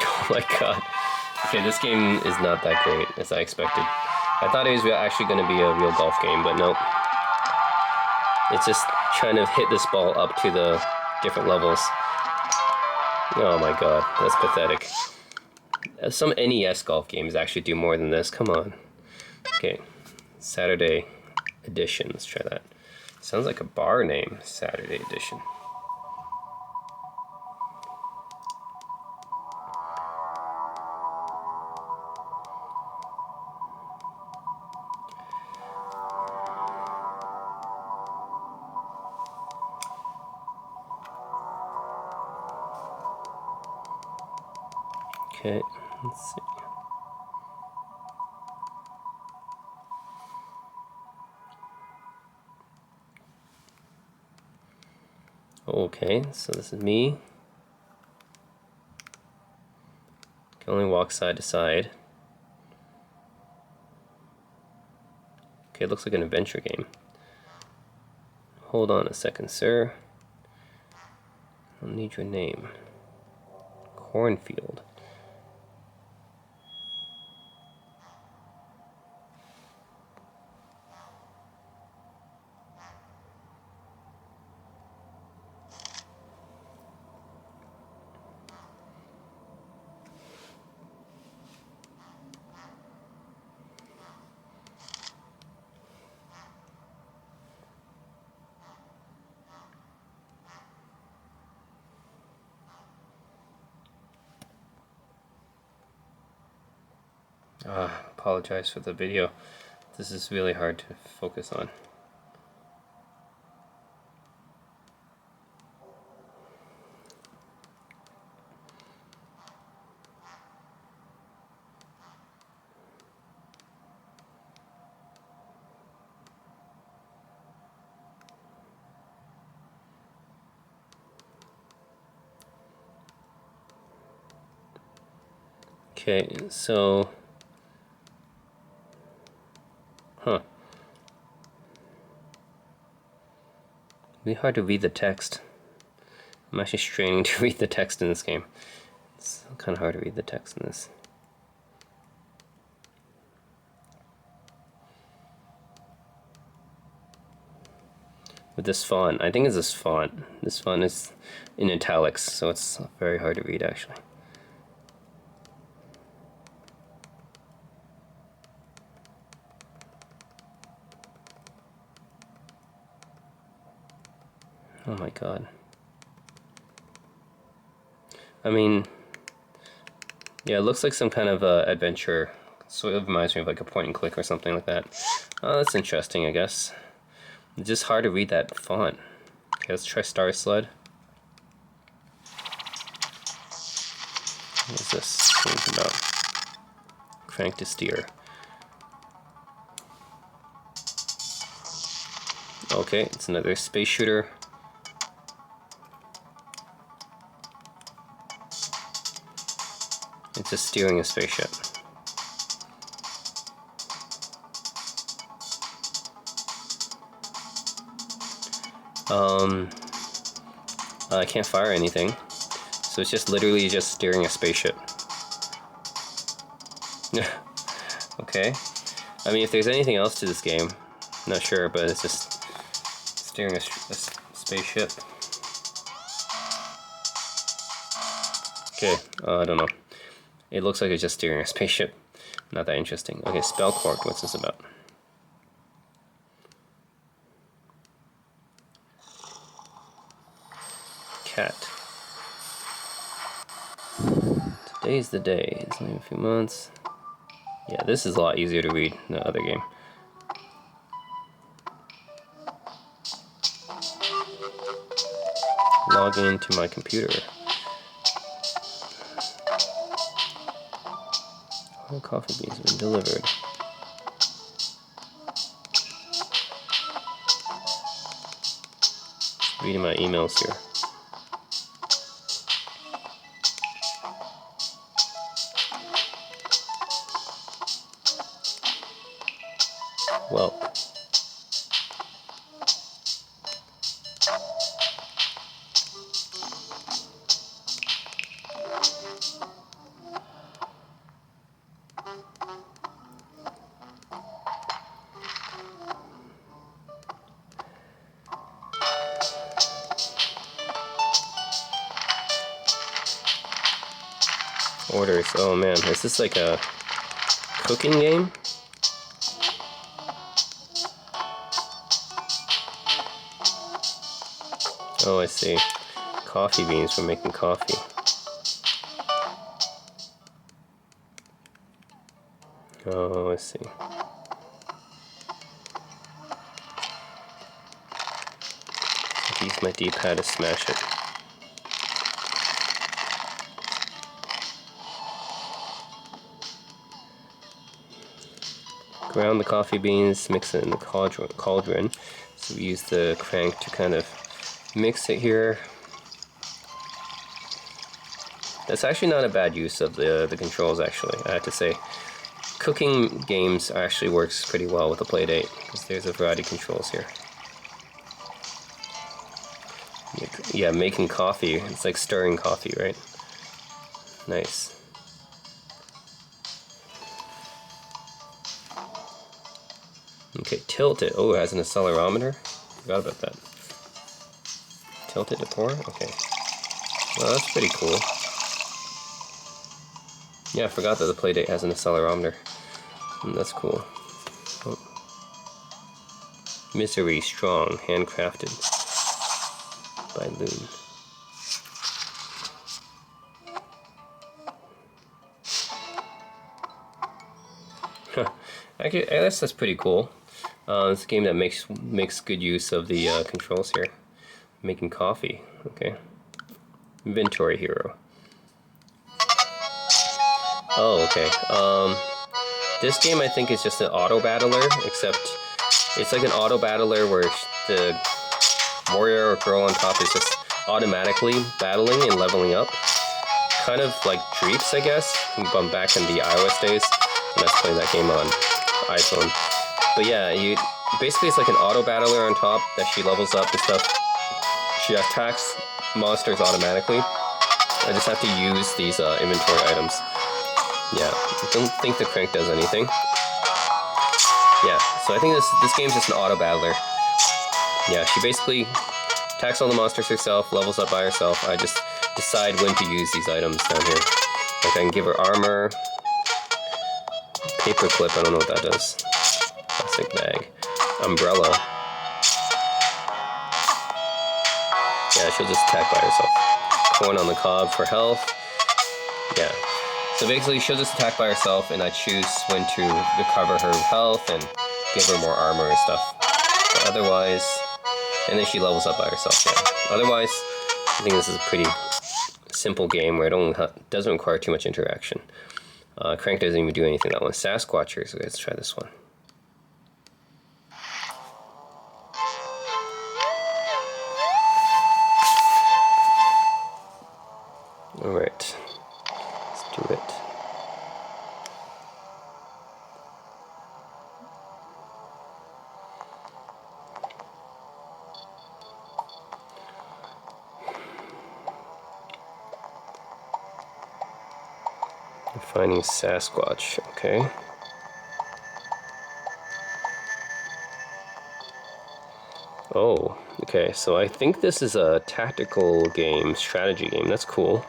Speaker 1: Oh my god. Okay, this game is not that great as I expected. I thought it was actually going to be a real golf game, but nope. It's just trying to hit this ball up to the different levels. Oh my god, that's pathetic. Some NES golf games actually do more than this, come on. Okay, Saturday Edition, let's try that. Sounds like a bar name, Saturday Edition. Okay, let's see. Okay, so this is me. only walk side to side. Okay, it looks like an adventure game. Hold on a second, sir. I'll need your name. Cornfield. Apologize for the video. This is really hard to focus on. Okay, so It'd be hard to read the text. I'm actually straining to read the text in this game. It's kind of hard to read the text in this. With this font, I think it's this font. This font is in italics, so it's very hard to read actually. Oh my god. I mean, yeah, it looks like some kind of adventure. So it reminds me of like a point and click or something like that. Oh, that's interesting, I guess. It's just hard to read that font. Okay, let's try Star Sled. What is this? It's about crank to steer. Okay, it's another space shooter. It's just steering a spaceship. I can't fire anything, so it's just literally just steering a spaceship. Okay. I mean, if there's anything else to this game, I'm not sure, but it's just steering a spaceship. Okay, I don't know. It looks like it's just steering a spaceship. Not that interesting. Okay, Spellcork, what's this about? Cat. Today's the day. It's only a few months. Yeah, this is a lot easier to read than the other game. Log into my computer. All coffee beans have been delivered. Reading my emails here. Well. Orders. Oh man, is this like a cooking game? Oh, I see. Coffee beans for making coffee. Oh, I see. I'll use my D-pad to smash it. Ground the coffee beans, mix it in the cauldron. So we use the crank to kind of mix it here. That's actually not a bad use of the controls, actually, I have to say. Cooking games actually works pretty well with the Playdate, because there's a variety of controls here. Yeah, making coffee. It's like stirring coffee, right? Nice. Okay, tilt it. Oh, it has an accelerometer. Forgot about that. Tilt it to pour? Okay. Well, that's pretty cool. Yeah, I forgot that the Playdate has an accelerometer. That's cool. Oh. Misery Strong, handcrafted by Loon. Huh. Actually, I guess that's pretty cool. It's a game that makes good use of the controls here. Making coffee. Okay. Inventory Hero. Oh, okay. This game I think is just an auto battler, except it's like an auto battler where the warrior or girl on top is just automatically battling and leveling up. Kind of like Dreeps, I guess. I'm back in the iOS days when I was playing that game on iPhone. But yeah, basically it's like an auto battler on top that she levels up and stuff. She attacks monsters automatically. I just have to use these inventory items. Yeah, I don't think the crank does anything. Yeah, so I think this game's just an auto battler. Yeah, she basically attacks all the monsters herself, levels up by herself. I just decide when to use these items down here. Like I can give her armor, paperclip, I don't know what that does. Plastic bag, umbrella. Yeah, she'll just attack by herself. Corn on the cob for health. Yeah. So basically she'll just attack by herself and I choose when to recover her health and give her more armor and stuff. But otherwise, and then she levels up by herself, yeah. Otherwise, I think this is a pretty simple game where it doesn't require too much interaction. Crank doesn't even do anything that one. Sasquatchers, okay, let's try this one. Alright, let's do it. Finding Sasquatch, okay. Oh, okay, so I think this is a tactical game, strategy game. That's cool.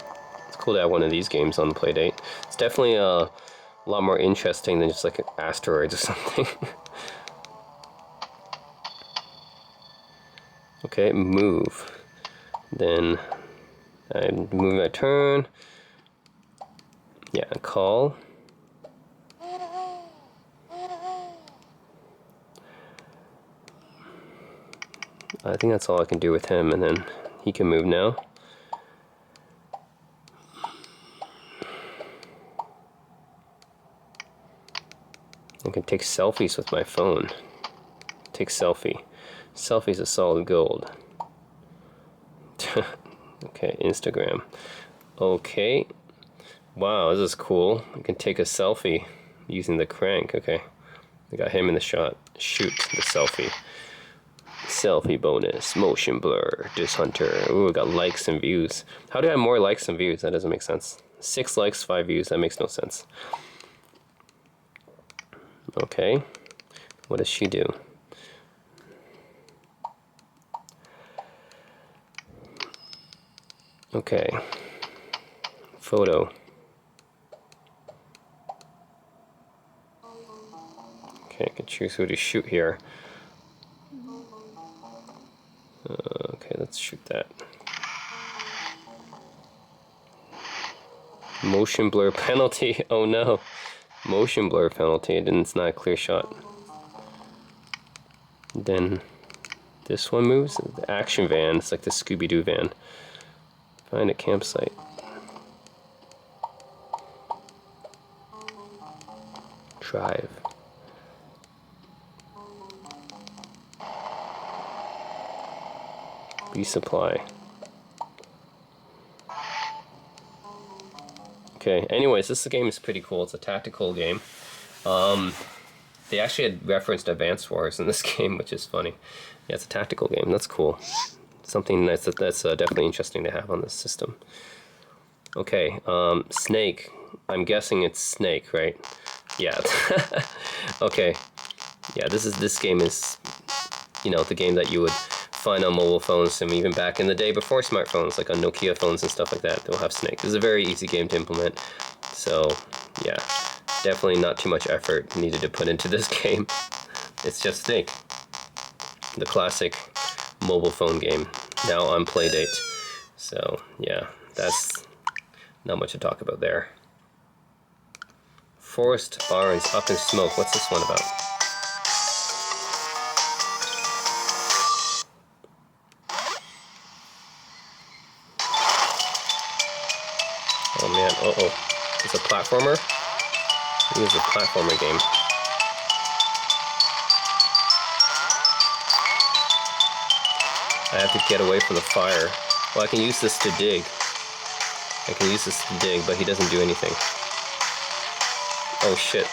Speaker 1: It's cool to have one of these games on the Playdate. It's definitely a lot more interesting than just like asteroids or something. Okay, move. Then I move my turn. Yeah, call. I think that's all I can do with him, and then he can move now. I can take selfies with my phone. Take selfie. Selfie's a solid gold. Okay, Instagram. Okay. Wow, this is cool. I can take a selfie using the crank. Okay. I got him in the shot. Shoot the selfie. Selfie bonus. Motion blur. This hunter. Ooh, we got likes and views. How do I have more likes and views? That doesn't make sense. 6 likes, 5 views. That makes no sense. Okay. What does she do? Okay. Photo. Okay, I can choose who to shoot here. Okay, let's shoot that. Motion blur penalty. Oh no. Motion blur penalty, and it's not a clear shot. Then this one moves. The action van. It's like the Scooby-Doo van. Find a campsite. Drive. Resupply. Okay, anyways, this game is pretty cool. It's a tactical game. They actually had referenced Advance Wars in this game, which is funny. Yeah, it's a tactical game. That's cool. Something that's definitely interesting to have on this system. Okay, Snake. I'm guessing it's Snake, right? Yeah. Okay. Yeah, this game is, you know, the game that you would find on mobile phones, and even back in the day before smartphones, like on Nokia phones and stuff like that, they'll have Snake. This is a very easy game to implement. So, yeah, definitely not too much effort needed to put into this game. It's just Snake. The classic mobile phone game, now on Playdate. So, yeah, that's not much to talk about there. Forest Barns Up in Smoke. What's this one about? Oh man, it's a platformer? I think it's a platformer game. I have to get away from the fire. Well, I can use this to dig. But he doesn't do anything. Oh shit.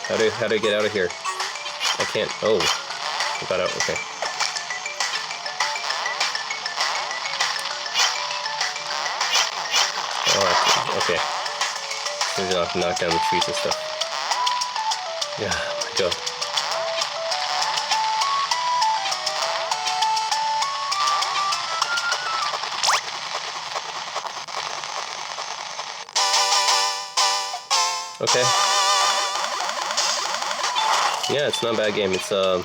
Speaker 1: How do I get out of here? I can't. Oh. I got out. Okay. Oh, okay. So you knock down the trees and stuff. Yeah, oh my god. Okay. Yeah, it's not a bad game. It's a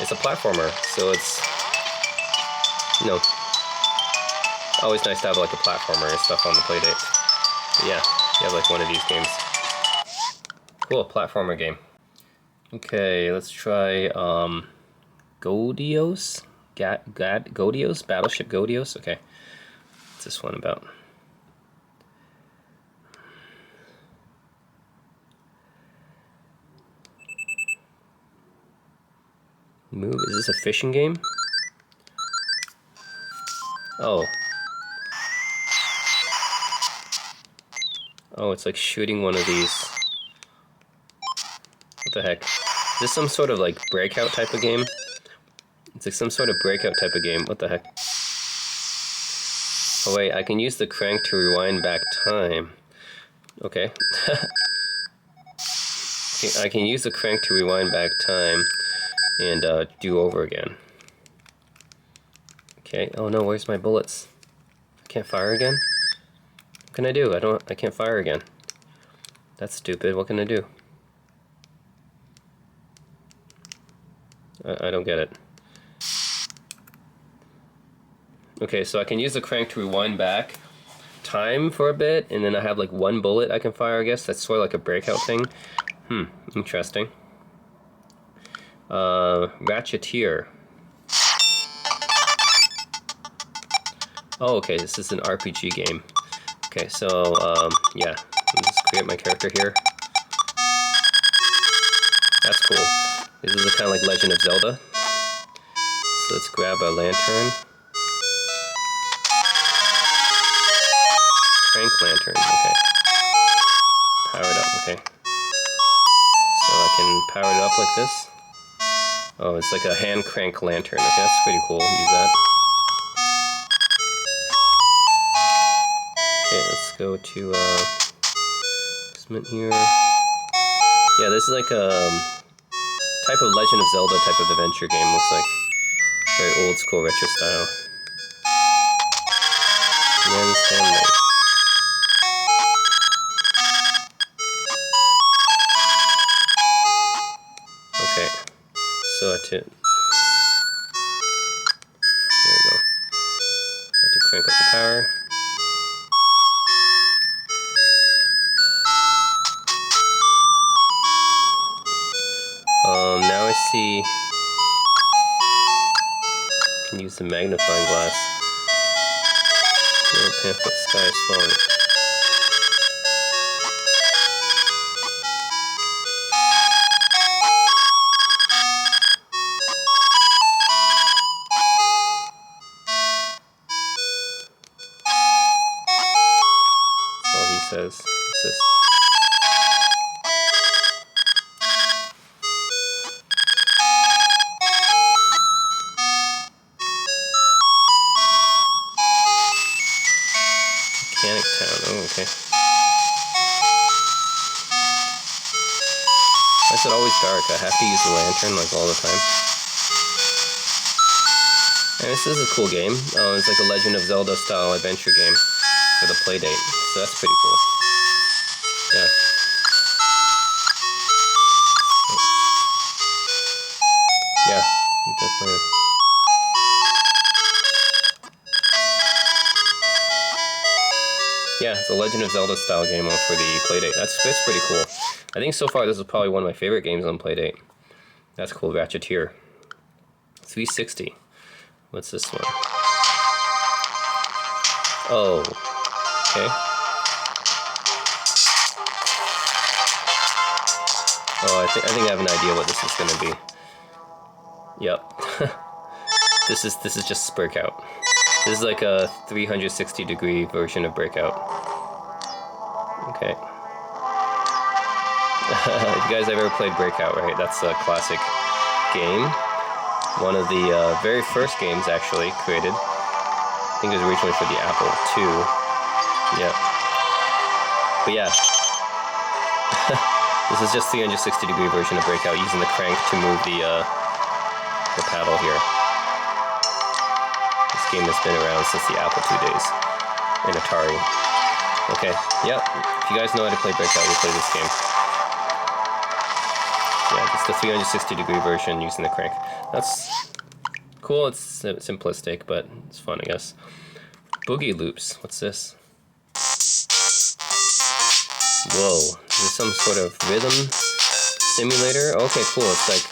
Speaker 1: platformer, so it's, you know, always nice to have like a platformer and stuff on the Playdate. Yeah, you have like one of these games. Cool, platformer game. Okay, let's try Godios? Godios? Battleship Godios? Okay. What's this one about? Move? Is this a fishing game? Oh. Oh, it's like shooting one of these. What the heck? Is this some sort of like breakout type of game? It's like some sort of breakout type of game. What the heck? Oh wait, I can use the crank to rewind back time. Okay. I can use the crank to rewind back time and do over again. Okay. Oh no, where's my bullets? I can't fire again? What can I do? I can't fire again. That's stupid. What can I do? I don't get it. Okay, so I can use the crank to rewind back time for a bit, and then I have like one bullet I can fire, I guess. That's sort of like a breakout thing. Interesting. Ratcheteer. Oh, okay, this is an RPG game. Okay, so, yeah, let me just create my character here. That's cool. This is kind of like Legend of Zelda. So let's grab a lantern. Crank lantern, okay. Power it up, okay. So I can power it up like this. Oh, it's like a hand crank lantern. Okay, that's pretty cool. Use that. Okay, let's go to here. Yeah, this is like a type of Legend of Zelda type of adventure game. Looks like very old school retro style. Men's handmade. Okay, so that's it. There we go. I have to crank up the power. Now I see I can use the magnifying glass. Little pamphlet, sky is falling. That's all he says. What's this? Mechanic Town. Oh, okay. Why is it always dark? I have to use the lantern like all the time. And this is a cool game. It's like a Legend of Zelda style adventure game for the Playdate. So that's pretty cool. Yeah. Yeah, definitely. Yeah, it's a Legend of Zelda style game for the Playdate. That's pretty cool. I think so far this is probably one of my favorite games on Playdate. That's cool. Ratcheteer. 360. What's this one? Oh. Okay. Oh, I think I have an idea what this is going to be. Yep. This is just Breakout. This is like a 360-degree version of Breakout. Okay. If you guys have ever played Breakout, right? That's a classic game. One of the very first games actually created. I think it was originally for the Apple II. Yeah. But yeah. This is just 360-degree version of Breakout using the crank to move the paddle here. This game has been around since the Apple II days in Atari. Okay, yep. If you guys know how to play Breakout, you play this game. Yeah, it's the 360-degree version using the crank. That's cool. It's simplistic, but it's fun, I guess. Boogie Loops. What's this? Whoa. Is this some sort of rhythm simulator? Okay, cool. It's like,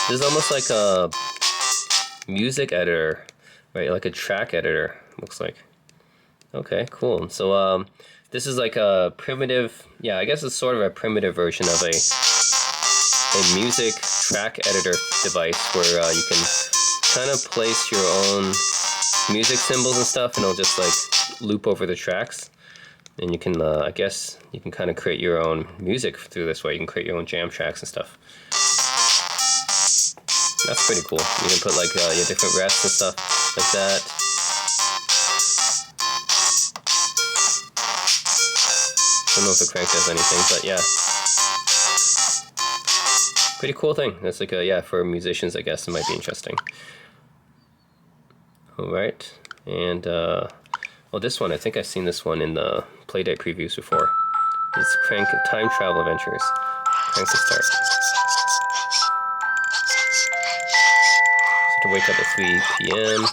Speaker 1: this is almost like a music editor, right? Like a track editor, looks like. Okay, cool. So, this is like a primitive, yeah, I guess it's sort of a primitive version of a music track editor device where you can kind of place your own music symbols and stuff, and it'll just like loop over the tracks. And you can, I guess, you can kind of create your own music through this way. You can create your own jam tracks and stuff. That's pretty cool. You can put like your different rests and stuff like that. I don't know if the crank does anything, but yeah. Pretty cool thing. That's like a, yeah, for musicians, I guess it might be interesting. Alright, and well, this one, I think I've seen this one in the Playdate previews before. It's Crank Time Travel Adventures. Crank to start. So to wake up at 3 p.m.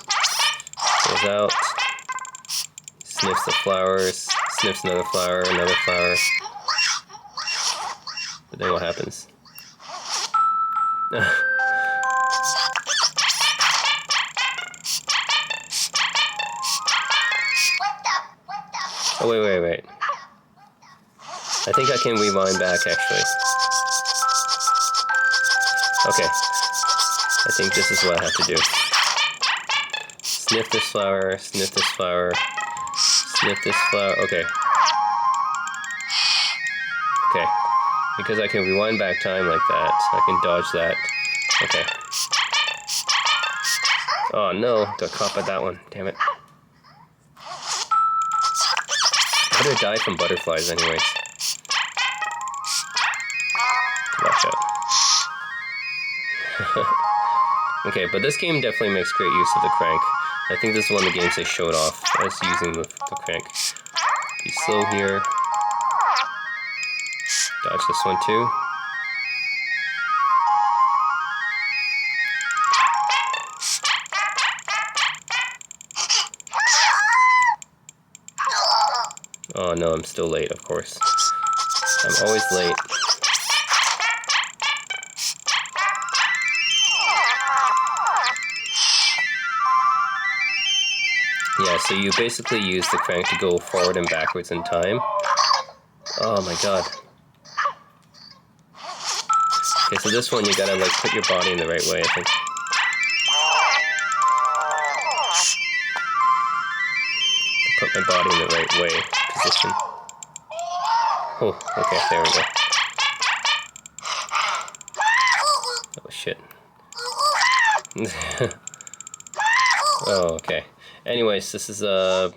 Speaker 1: Goes out. Sniffs the flowers. Sniffs another flower, another flower. But then what happens? Oh, wait. I think I can rewind back, actually. Okay. I think this is what I have to do. Sniff this flower, sniff this flower, sniff this flower. Okay. Okay. Because I can rewind back time like that, I can dodge that. Okay. Oh no, got caught by that one. Damn it. How do I die from butterflies anyways? Watch out. Okay, but this game definitely makes great use of the crank. I think this is one of the games they showed off as using the crank. Be slow here. Dodge this one too. Oh no, I'm still late, of course. I'm always late. Yeah, so you basically use the crank to go forward and backwards in time. Oh my god. Okay, so this one you gotta like put your body in the right way, I think. Put my body in the right way, position. Oh, okay, there we go. Oh, shit. Oh, okay. Anyways, this is a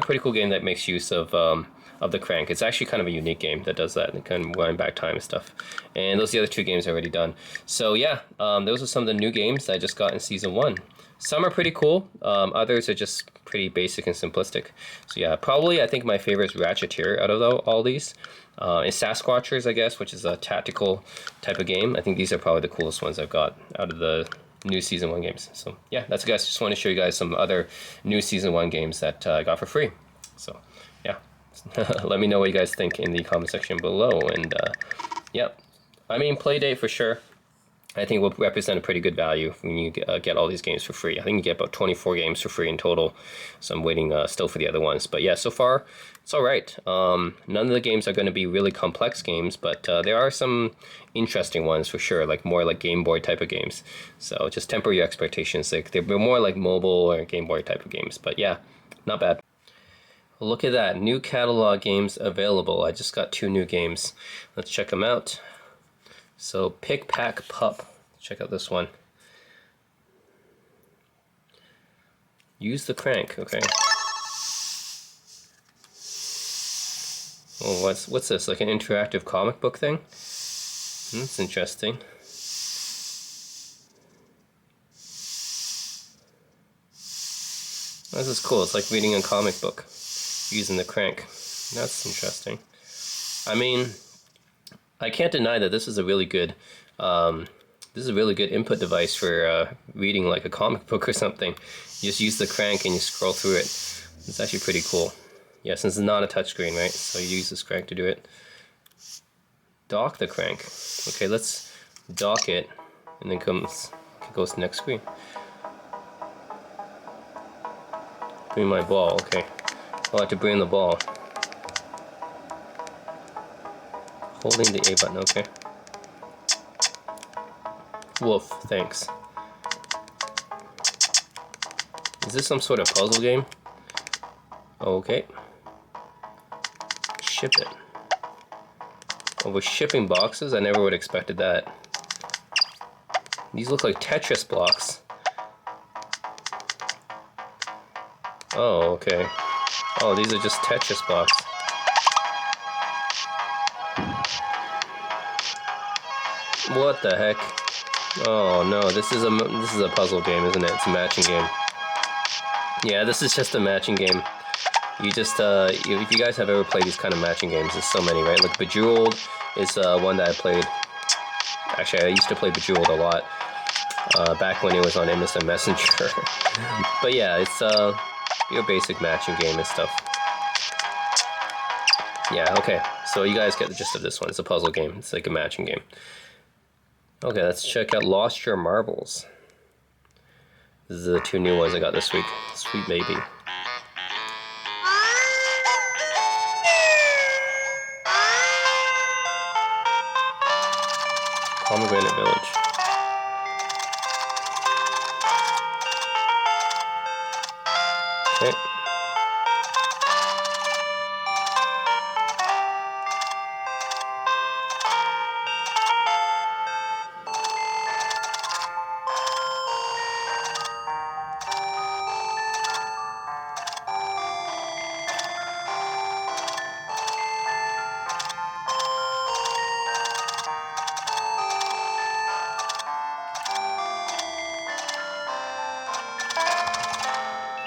Speaker 1: pretty cool game that makes use of the crank. It's actually kind of a unique game that does that and kind of wind back time and stuff. And those are the other two games I already done. So yeah, those are some of the new games that I just got in Season 1. Some are pretty cool. Others are just pretty basic and simplistic. So yeah, probably I think my favorite is Ratcheteer out of all these. And Sasquatchers, I guess, which is a tactical type of game. I think these are probably the coolest ones I've got out of the new Season 1 games. So yeah, that's it, guys. Just want to show you guys some other new Season 1 games that I got for free. So yeah, let me know what you guys think in the comment section below. And yeah, I mean, Playdate for sure. I think will represent a pretty good value when you get all these games for free. I think you get about 24 games for free in total. So I'm waiting still for the other ones. But yeah, so far, it's all right. None of the games are going to be really complex games, but there are some interesting ones for sure, like more like Game Boy type of games. So just temper your expectations. Like they're more like mobile or Game Boy type of games. But yeah, not bad. Look at that, new catalog games available. I just got 2 new games. Let's check them out. So Pick Pack Pup, check out this one. Use the crank, okay. Oh, what's this? Like an interactive comic book thing? That's interesting. This is cool. It's like reading a comic book using the crank. That's interesting. I mean, I can't deny that this is a really good input device for reading like a comic book or something. You just use the crank and you scroll through it. It's actually pretty cool. Yeah, since it's not a touchscreen, right? So you use this crank to do it. Dock the crank. Okay, let's dock it, and then goes to the next screen. Bring my ball. Okay, I'll have to bring the ball. Holding the A button, okay. Wolf, thanks. Is this some sort of puzzle game? Okay. Ship it. Oh, we're shipping boxes? I never would have expected that. These look like Tetris blocks. Oh, okay. Oh, these are just Tetris blocks. What the heck? Oh no, this is a puzzle game, isn't it? It's a matching game. Yeah, this is just a matching game. You just if you guys have ever played these kind of matching games, there's so many, right? Like Bejeweled is one that I played. Actually, I used to play Bejeweled a lot back when it was on MSN Messenger. But yeah, it's your basic matching game and stuff. Yeah, okay. So you guys get the gist of this one. It's a puzzle game. It's like a matching game. Okay, let's check out Lost Your Marbles. These are the 2 new ones I got this week. Sweet baby. Pomegranate Village. Okay.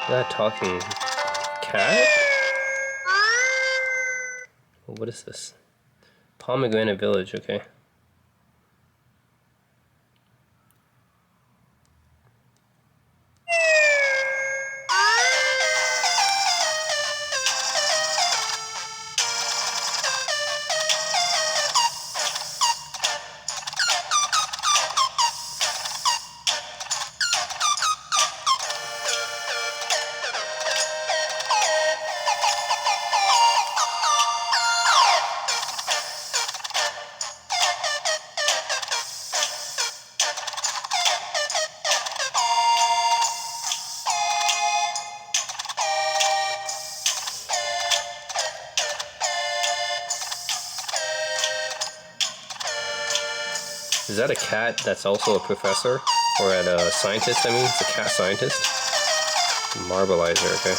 Speaker 1: That talking cat? What is this? Pomegranate Village, okay. Is that a cat that's also a professor? Or a scientist, I mean? It's a cat scientist? Marbleizer, okay.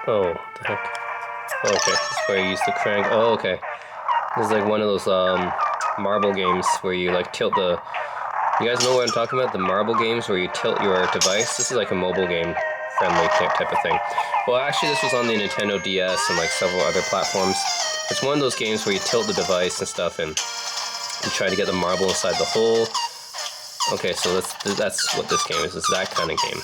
Speaker 1: Oh, the heck? Oh, okay, that's where I use the crank. Oh, okay. This is like one of those marble games where you like tilt the... You guys know what I'm talking about? The marble games where you tilt your device? This is like a mobile game friendly type of thing. Well, actually this was on the Nintendo DS and like several other platforms. It's one of those games where you tilt the device and stuff and you try to get the marble inside the hole. Okay, so that's what this game is. It's that kind of game.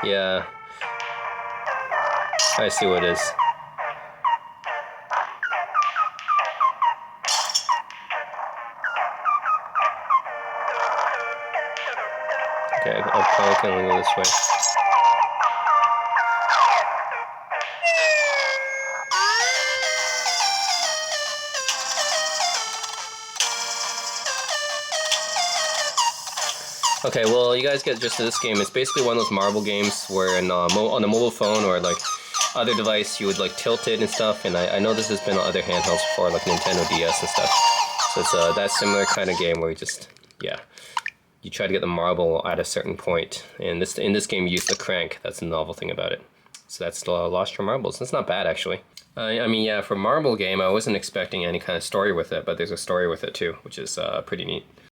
Speaker 1: Yeah. I see what it is. Okay, I'll probably go this way. Okay, well, you guys get just this game. It's basically one of those marble games where on a mobile phone or like other device you would like tilt it and stuff. And I know this has been on other handhelds before, like Nintendo DS and stuff. So it's that similar kind of game where you just, yeah, you try to get the marble at a certain point. And in this game you use the crank. That's the novel thing about it. So that's Lost Your Marbles. That's not bad actually. I mean, yeah, for a marble game I wasn't expecting any kind of story with it, but there's a story with it too, which is pretty neat.